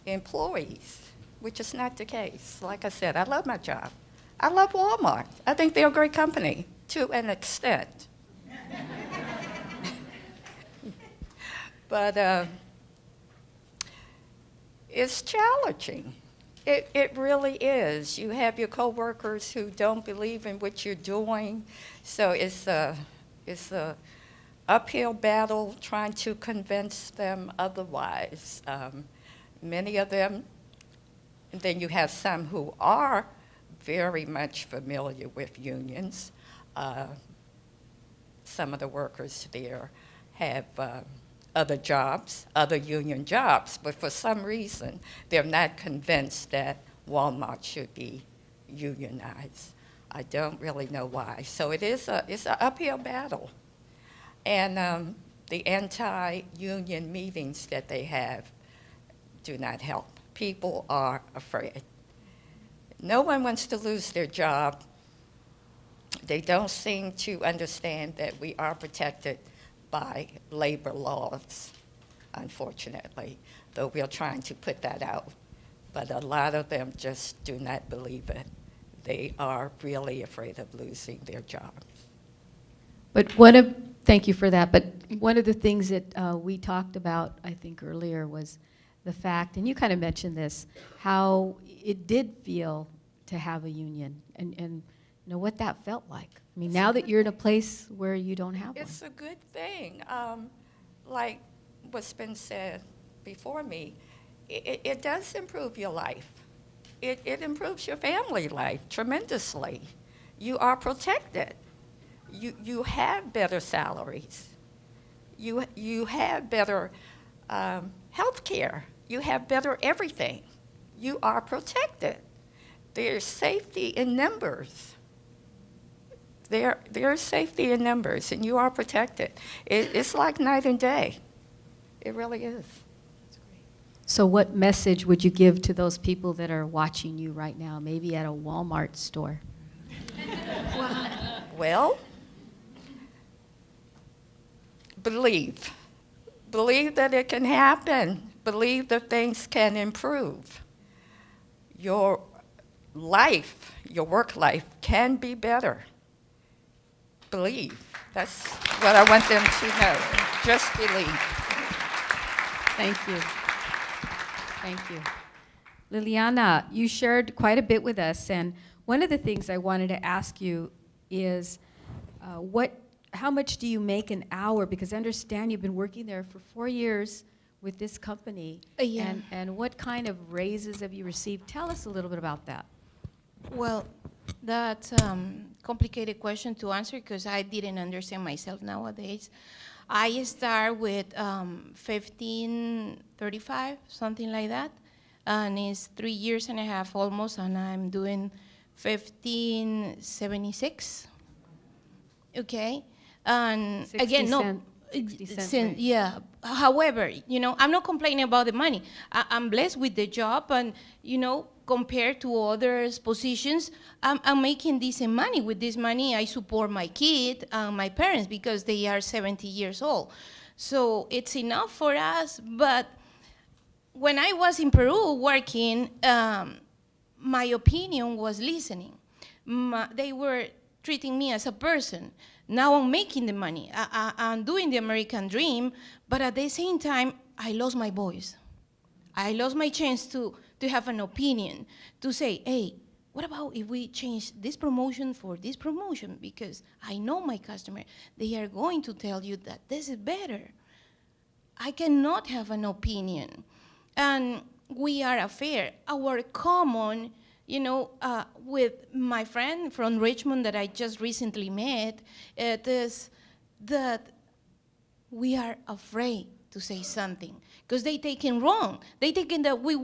employees, which is not the case. Like I said, I love my job. I love Walmart. I think they're a great company to an extent. But it's challenging. It really is. You have your coworkers who don't believe in what you're doing, so it's a uphill battle trying to convince them otherwise. Many of them, and then you have some who are very much familiar with unions. Some of the workers there have other jobs, other union jobs, but for some reason, they're not convinced that Walmart should be unionized. I don't really know why. So it's an uphill battle. And the anti-union meetings that they have do not help. People are afraid. No one wants to lose their job. They don't seem to understand that we are protected by labor laws, unfortunately, though we're trying to put that out. But a lot of them just do not believe it. They are really afraid of losing their jobs. But thank you for that, but one of the things that we talked about, I think, earlier was the fact, and you kind of mentioned this, how it did feel to have a union, and you know what that felt like. I mean, now that you're in a place where you don't have one. It's a good thing. Like what's been said before me, it does improve your life. It improves your family life tremendously. You are protected. You have better salaries. You have better health care. You have better everything. You are protected. There's safety in numbers. There's safety in numbers, and you are protected. It's like night and day. It really is. So what message would you give to those people that are watching you right now, maybe at a Walmart store? Well, believe. Believe that it can happen. Believe that things can improve. Your life, your work life, can be better. Believe. That's what I want them to know. Just believe. Thank you. Thank you. Liliana, you shared quite a bit with us, and one of the things I wanted to ask you is how much do you make an hour? Because I understand you've been working there for 4 years with this company. Yeah. And what kind of raises have you received? Tell us a little bit about that. Well, that's a complicated question to answer because I didn't understand myself nowadays. I start with 1535, something like that, and it's 3 years and a half almost, and I'm doing 1576. Okay, and 60 again, no. cent- 60 cent raise. Yeah. However, I'm not complaining about the money. I'm blessed with the job, and compared to other positions, I'm making decent money. With this money, I support my kid and my parents because they are 70 years old. So it's enough for us. But when I was in Peru working, my opinion was listening. They were treating me as a person. Now I'm making the money. I'm doing the American dream, but at the same time, I lost my voice. I lost my chance to have an opinion, to say, hey, what about if we change this promotion for this promotion? Because I know my customer, they are going to tell you that this is better. I cannot have an opinion. And we are a fair. Our common, with my friend from Richmond that I just recently met, it is that we are afraid to say something because they take it wrong. They take it that we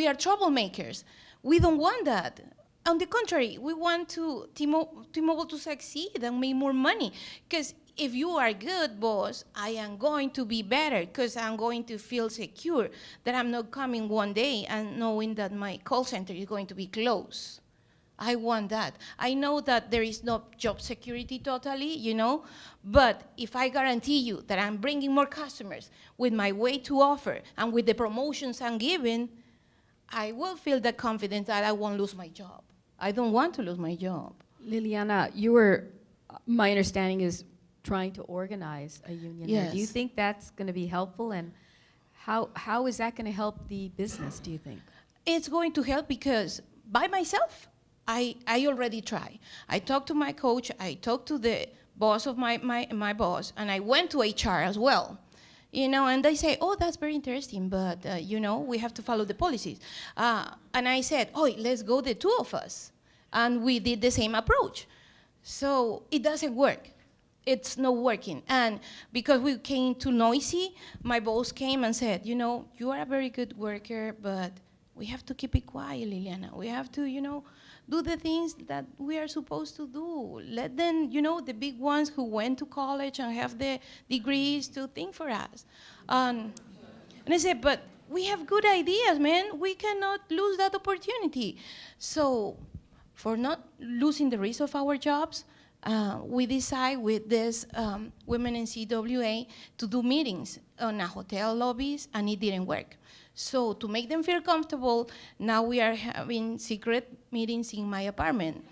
are troublemakers. We don't want that. On the contrary, we want T-Mobile to succeed and make more money. Because if you are good, boss, I am going to be better because I'm going to feel secure that I'm not coming one day and knowing that my call center is going to be closed. I want that. I know that there is no job security totally, but if I guarantee you that I'm bringing more customers with my way to offer and with the promotions I'm giving, I will feel the confidence that I won't lose my job. I don't want to lose my job. Liliana, my understanding is trying to organize a union. Yes. There. Do you think that's going to be helpful? And how is that going to help the business, do you think? It's going to help because by myself, I already try. I talked to my coach, I talked to the boss of my boss, and I went to HR as well. And they say, oh, that's very interesting, but, we have to follow the policies. And I said, oh, let's go the two of us. And we did the same approach. So it doesn't work. It's not working. And because we came too noisy, my boss came and said, you are a very good worker, but we have to keep it quiet, Liliana. We have to, do the things that we are supposed to do. Let them, the big ones who went to college and have the degrees to think for us. And I said, but we have good ideas, man. We cannot lose that opportunity. So for not losing the risk of our jobs, we decide with this women in CWA to do meetings on a hotel lobbies, and it didn't work. So to make them feel comfortable, now we are having secret meetings in my apartment,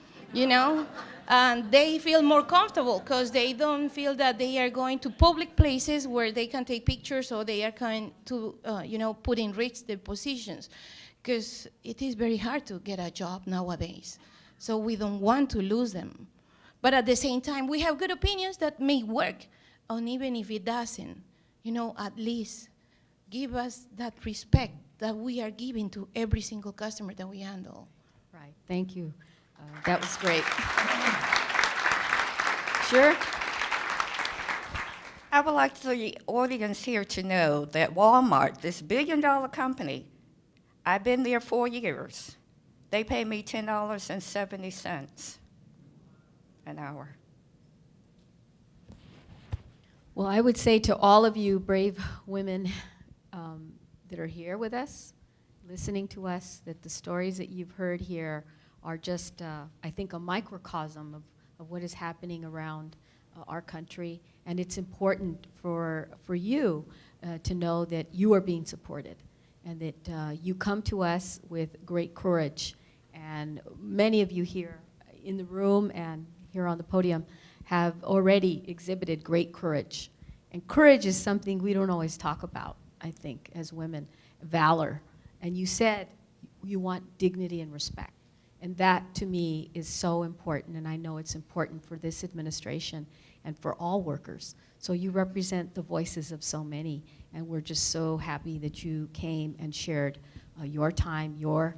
and they feel more comfortable because they don't feel that they are going to public places where they can take pictures or they are going to, put in risk their positions, because it is very hard to get a job nowadays. So we don't want to lose them. But at the same time, we have good opinions that may work, and even if it doesn't, at least give us that respect that we are giving to every single customer that we handle. Right, thank you. That was great. Sure? I would like the audience here to know that Walmart, this billion-dollar company, I've been there 4 years. They pay me $10.70 an hour. Well, I would say to all of you brave women that are here with us, listening to us, that the stories that you've heard here are just, I think, a microcosm of what is happening around our country. And it's important for you to know that you are being supported and that you come to us with great courage. And many of you here in the room and here on the podium have already exhibited great courage. And courage is something we don't always talk about, I think, as women. Valor And you said you want dignity and respect. And that, to me, is so important, and I know it's important for this administration and for all workers. So you represent the voices of so many, and we're just so happy that you came and shared your time, your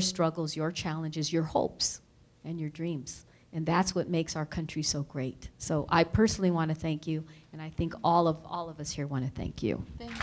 struggles, your challenges, your hopes, and your dreams. And that's what makes our country so great. So I personally want to thank you, and I think all of us here want to thank you. Thank you.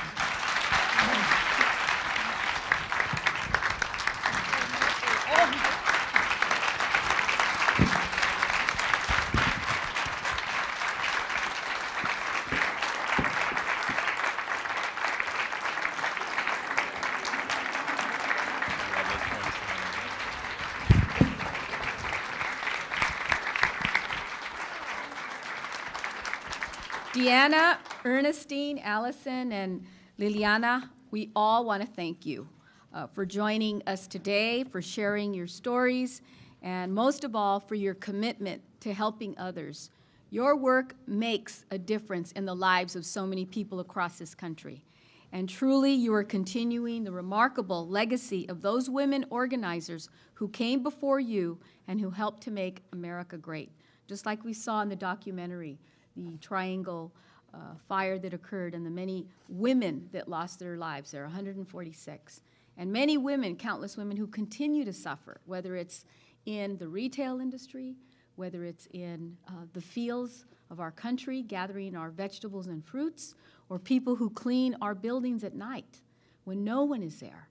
Deanna, Ernestine, Allison, and Liliana, we all want to thank you for joining us today, for sharing your stories, and most of all, for your commitment to helping others. Your work makes a difference in the lives of so many people across this country. And truly, you are continuing the remarkable legacy of those women organizers who came before you and who helped to make America great. Just like we saw in the documentary, the Triangle fire that occurred and the many women that lost their lives. There are 146. And many women, countless women who continue to suffer, whether it's in the retail industry, whether it's in the fields of our country, gathering our vegetables and fruits, or people who clean our buildings at night when no one is there.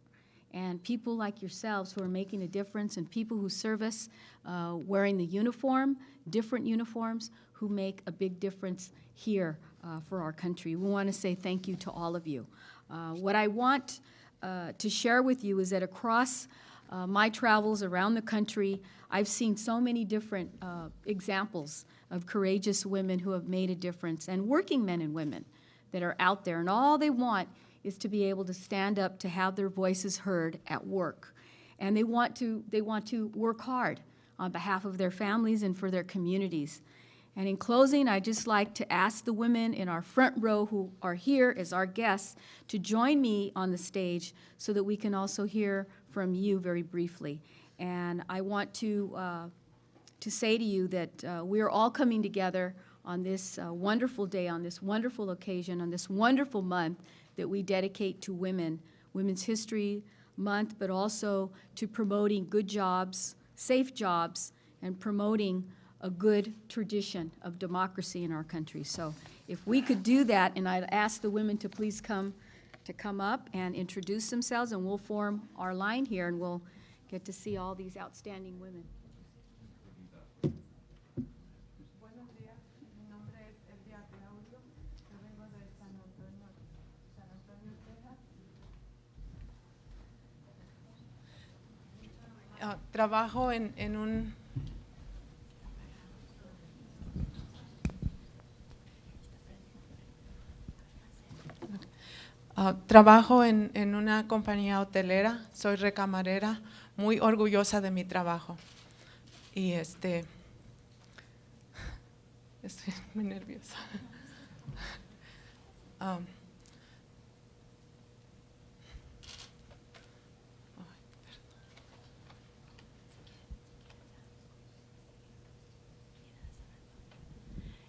And people like yourselves who are making a difference, and people who service wearing the uniform, different uniforms, who make a big difference here for our country. We want to say thank you to all of you. What I want to share with you is that across my travels around the country, I've seen so many different examples of courageous women who have made a difference, and working men and women that are out there, and all they want is to be able to stand up, to have their voices heard at work. And they want to work hard on behalf of their families and for their communities. And in closing, I'd just like to ask the women in our front row who are here as our guests to join me on the stage so that we can also hear from you very briefly. And I want to say to you that we are all coming together on this wonderful day, on this wonderful occasion, on this wonderful month that we dedicate to women, Women's History Month, but also to promoting good jobs, safe jobs, and promoting a good tradition of democracy in our country. So if we could do that, and I'd ask the women to please come up and introduce themselves, and we'll form our line here, and we'll get to see all these outstanding women. Trabajo en un... trabajo en una compañía hotelera, soy recamarera, muy orgullosa de mi trabajo. Y estoy muy nerviosa.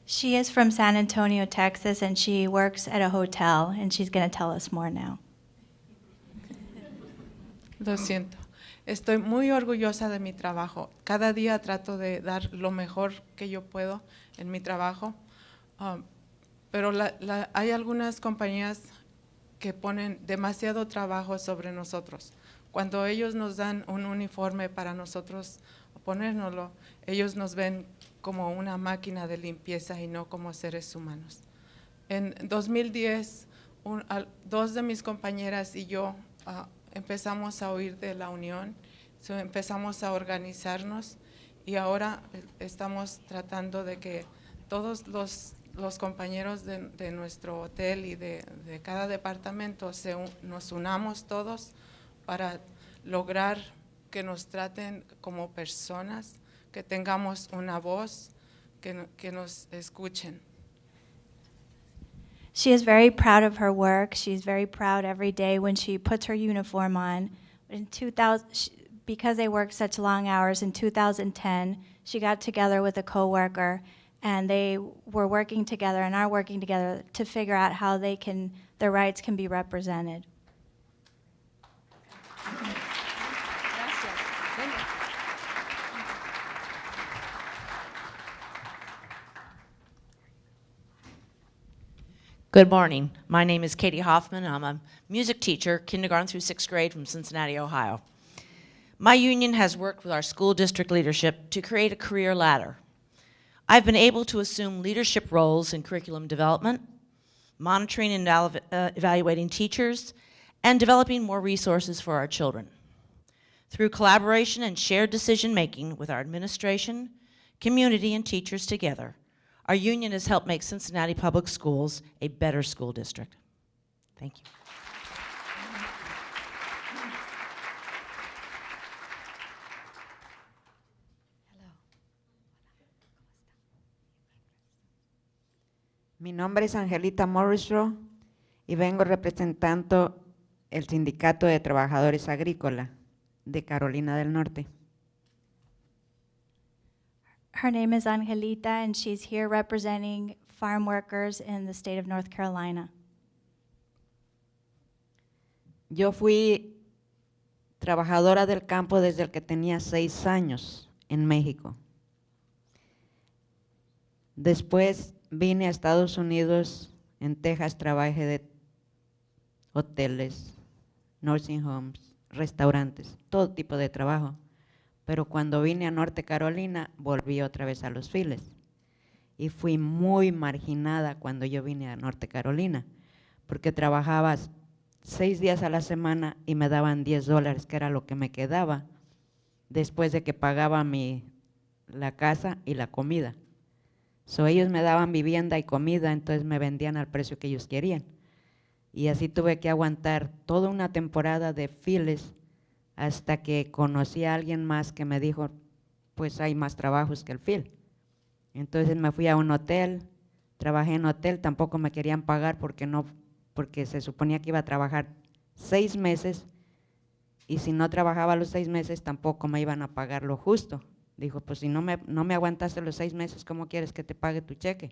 She is from San Antonio, Texas, and she works at a hotel, and she's going to tell us more now. Lo siento. Estoy muy orgullosa de mi trabajo. Cada día trato de dar lo mejor que yo puedo en mi trabajo, pero hay algunas compañías que ponen demasiado trabajo sobre nosotros. Cuando ellos nos dan un uniforme para nosotros ponérnoslo, ellos nos ven como una máquina de limpieza y no como seres humanos. En 2010, dos de mis compañeras y yo empezamos a huir de la unión, empezamos a organizarnos y ahora estamos tratando de que todos los compañeros de nuestro hotel y de cada departamento nos unamos todos para lograr que nos traten como personas, que tengamos una voz, que nos escuchen. She is very proud of her work. She's very proud every day when she puts her uniform on. In 2000, because they worked such long hours, in 2010, she got together with a coworker, and they were working together and are working together to figure out how their rights can be represented. Good morning. My name is Katie Hoffman. I'm a music teacher, kindergarten through 6th grade from Cincinnati, Ohio. My union has worked with our school district leadership to create a career ladder. I've been able to assume leadership roles in curriculum development, monitoring and evaluating teachers, and developing more resources for our children. Through collaboration and shared decision-making with our administration, community, and teachers together, our union has helped make Cincinnati Public Schools a better school district. Thank you. Mi nombre es Angelita Morrisroe y vengo representando el Sindicato de Trabajadores Agrícola de Carolina del Norte. Her name is Angelita, and she's here representing farm workers in the state of North Carolina. Yo fui trabajadora del campo desde el que tenía 6 años en México. Después vine a Estados Unidos, en Texas trabajé de hoteles, nursing homes, restaurantes, todo tipo de trabajo. Pero cuando vine a Norte Carolina, volví otra vez a los files. Y fui muy marginada cuando yo vine a Norte Carolina, porque trabajaba 6 días a la semana y me daban $10, que era lo que me quedaba, después de que pagaba la casa y la comida. Ellos me daban vivienda y comida, entonces me vendían al precio que ellos querían. Y así tuve que aguantar toda una temporada de files, hasta que conocí a alguien más que me dijo, pues hay más trabajos que el fil. Entonces me fui a un hotel, trabajé en hotel, tampoco me querían pagar porque se suponía que iba a trabajar 6 meses, y si no trabajaba los 6 meses tampoco me iban a pagar lo justo. Dijo, pues si no me aguantaste los 6 meses, ¿cómo quieres que te pague tu cheque?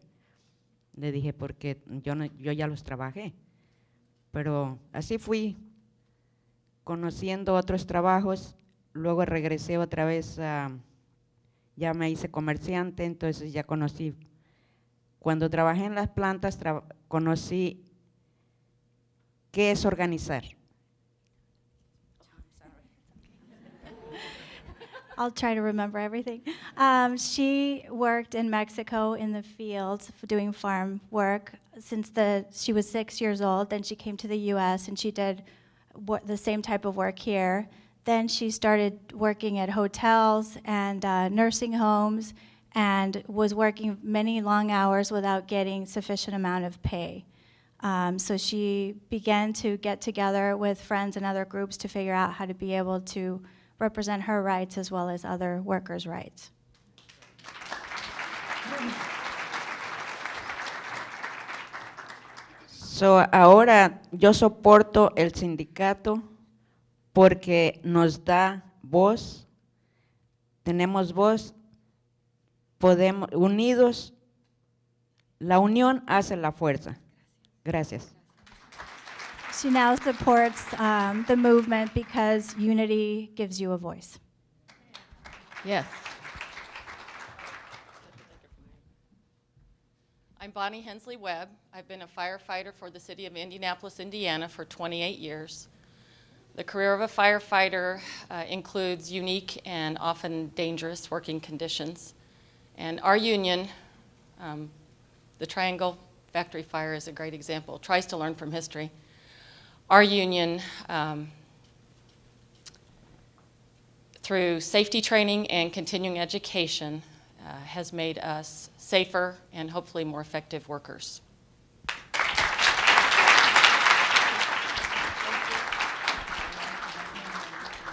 Le dije, porque yo ya los trabajé. Pero así fui conociendo otros trabajos, luego regresé otra vez ya me hice comerciante, entonces ya conocí, cuando trabajé en las plantas, conocí qué es organizar. I'll try to remember everything. She worked in Mexico in the fields doing farm work since she was 6 years old. Then she came to the U.S. and she did the same type of work here. Then she started working at hotels and nursing homes, and was working many long hours without getting sufficient amount of pay. So she began to get together with friends and other groups to figure out how to be able to represent her rights as well as other workers' rights. Ahora yo soporto el sindicato porque nos da voz, tenemos voz, unidos, la unión hace la fuerza. Gracias. She now supports the movement because unity gives you a voice. Yes. I'm Bonnie Hensley Webb. I've been a firefighter for the city of Indianapolis, Indiana for 28 years. The career of a firefighter includes unique and often dangerous working conditions. And our union, the Triangle Factory Fire is a great example, tries to learn from history. Our union, through safety training and continuing education, has made us safer and hopefully more effective workers.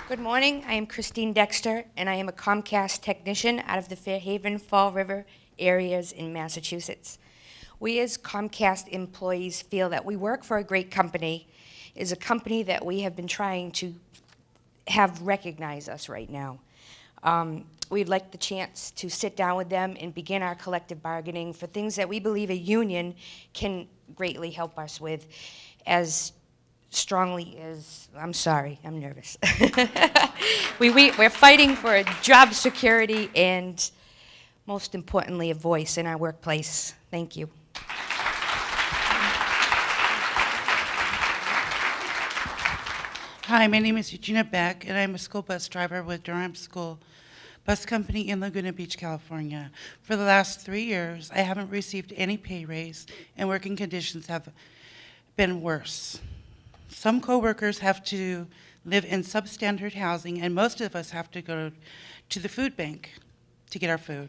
Good morning. I am Christine Dexter, and I am a Comcast technician out of the Fairhaven, Fall River areas in Massachusetts. We as Comcast employees feel that we work for a great company, is a company that we have been trying to have recognize us right now. We'd like the chance to sit down with them and begin our collective bargaining for things that we believe a union can greatly help us with as strongly as, I'm sorry, I'm nervous. We're fighting for job security and, most importantly, a voice in our workplace. Thank you. Hi, my name is Eugenia Beck, and I'm a school bus driver with Durham School Bus Company in Laguna Beach, California. For the last 3 years, I haven't received any pay raise, and working conditions have been worse. Some coworkers have to live in substandard housing, and most of us have to go to the food bank to get our food.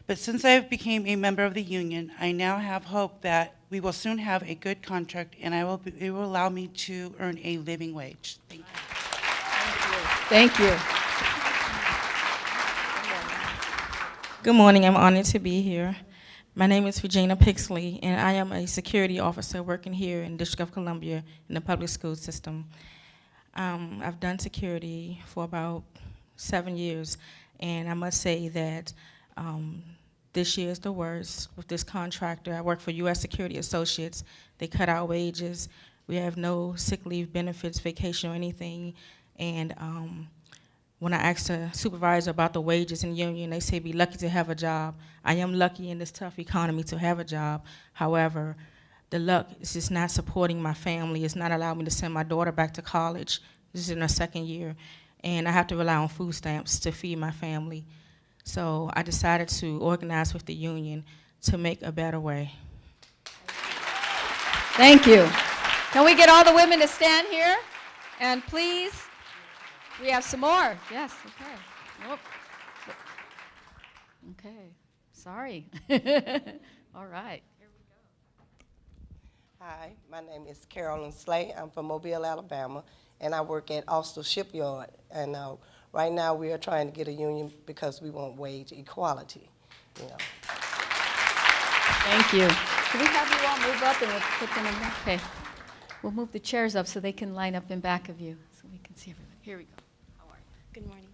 But since I became a member of the union, I now have hope that we will soon have a good contract, and it will allow me to earn a living wage. Thank you. Thank you. Good morning. I'm honored to be here. My name is Regina Pixley, and I am a security officer working here in the District of Columbia in the public school system. I've done security for about 7 years, and I must say that this year is the worst with this contractor. I work for U.S. Security Associates. They cut our wages. We have no sick leave benefits, vacation, or anything. And when I asked the supervisor about the wages in the union, they say be lucky to have a job. I am lucky in this tough economy to have a job. However, the luck is just not supporting my family. It's not allowing me to send my daughter back to college. This is in her 2nd year. And I have to rely on food stamps to feed my family. So I decided to organize with the union to make a better way. Thank you. Can we get all the women to stand here? And please, we have some more. Yes, okay. Nope. Okay, sorry. All right. Hi, my name is Carolyn Slay. I'm from Mobile, Alabama, and I work at Austell Shipyard. And right now we are trying to get a union because we want wage equality. You know. Thank you. Can we have you all move up and we'll put them in back? Okay. We'll move the chairs up so they can line up in back of you so we can see everybody. Here we go. How are you? Good morning.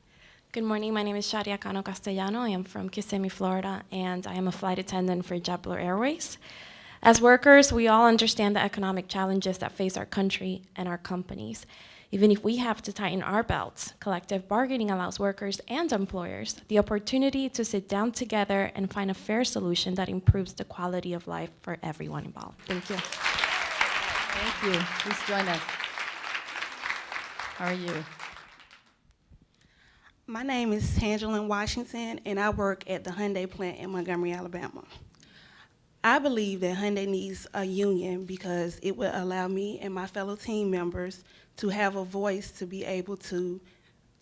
Good morning. My name is Shadia Cano Castellano. I am from Kissimmee, Florida, and I am a flight attendant for JetBlue Airways. As workers, we all understand the economic challenges that face our country and our companies. Even if we have to tighten our belts, collective bargaining allows workers and employers the opportunity to sit down together and find a fair solution that improves the quality of life for everyone involved. Thank you. Thank you. Please join us. How are you? My name is Tangerine Washington, and I work at the Hyundai plant in Montgomery, Alabama. I believe that Hyundai needs a union because it will allow me and my fellow team members to have a voice to be able to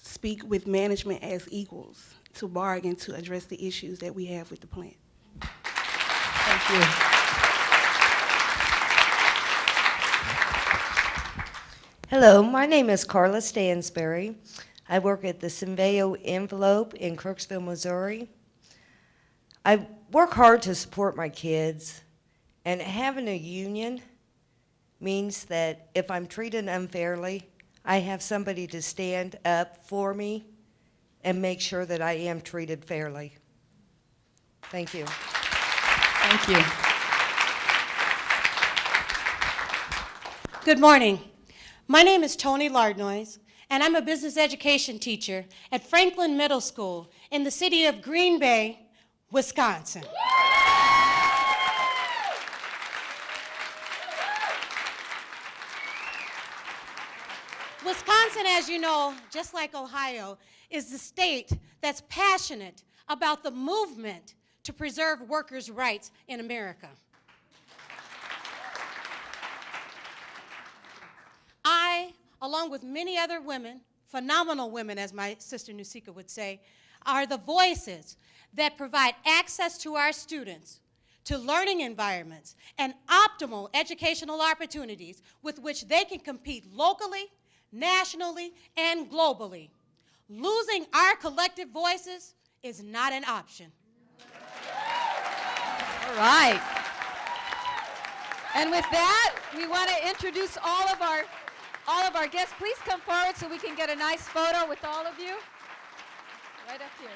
speak with management as equals, to bargain, to address the issues that we have with the plant. Thank you. Hello, my name is Carla Stansberry. I work at the Symbeo Envelope in Crooksville, Missouri. I work hard to support my kids, and having a union means that if I'm treated unfairly, I have somebody to stand up for me and make sure that I am treated fairly. Thank you. Thank you. Good morning. My name is Tony Lardnois, and I'm a business education teacher at Franklin Middle School in the city of Green Bay, Wisconsin. Wisconsin, as you know, just like Ohio, is the state that's passionate about the movement to preserve workers' rights in America. I, along with many other women, phenomenal women, as my sister Nusika would say, are the voices that provide access to our students to learning environments and optimal educational opportunities with which they can compete locally, nationally, and globally. Losing our collective voices is not an option. All right. And with that, we want to introduce all of our guests. Please come forward so we can get a nice photo with all of you. Right up here.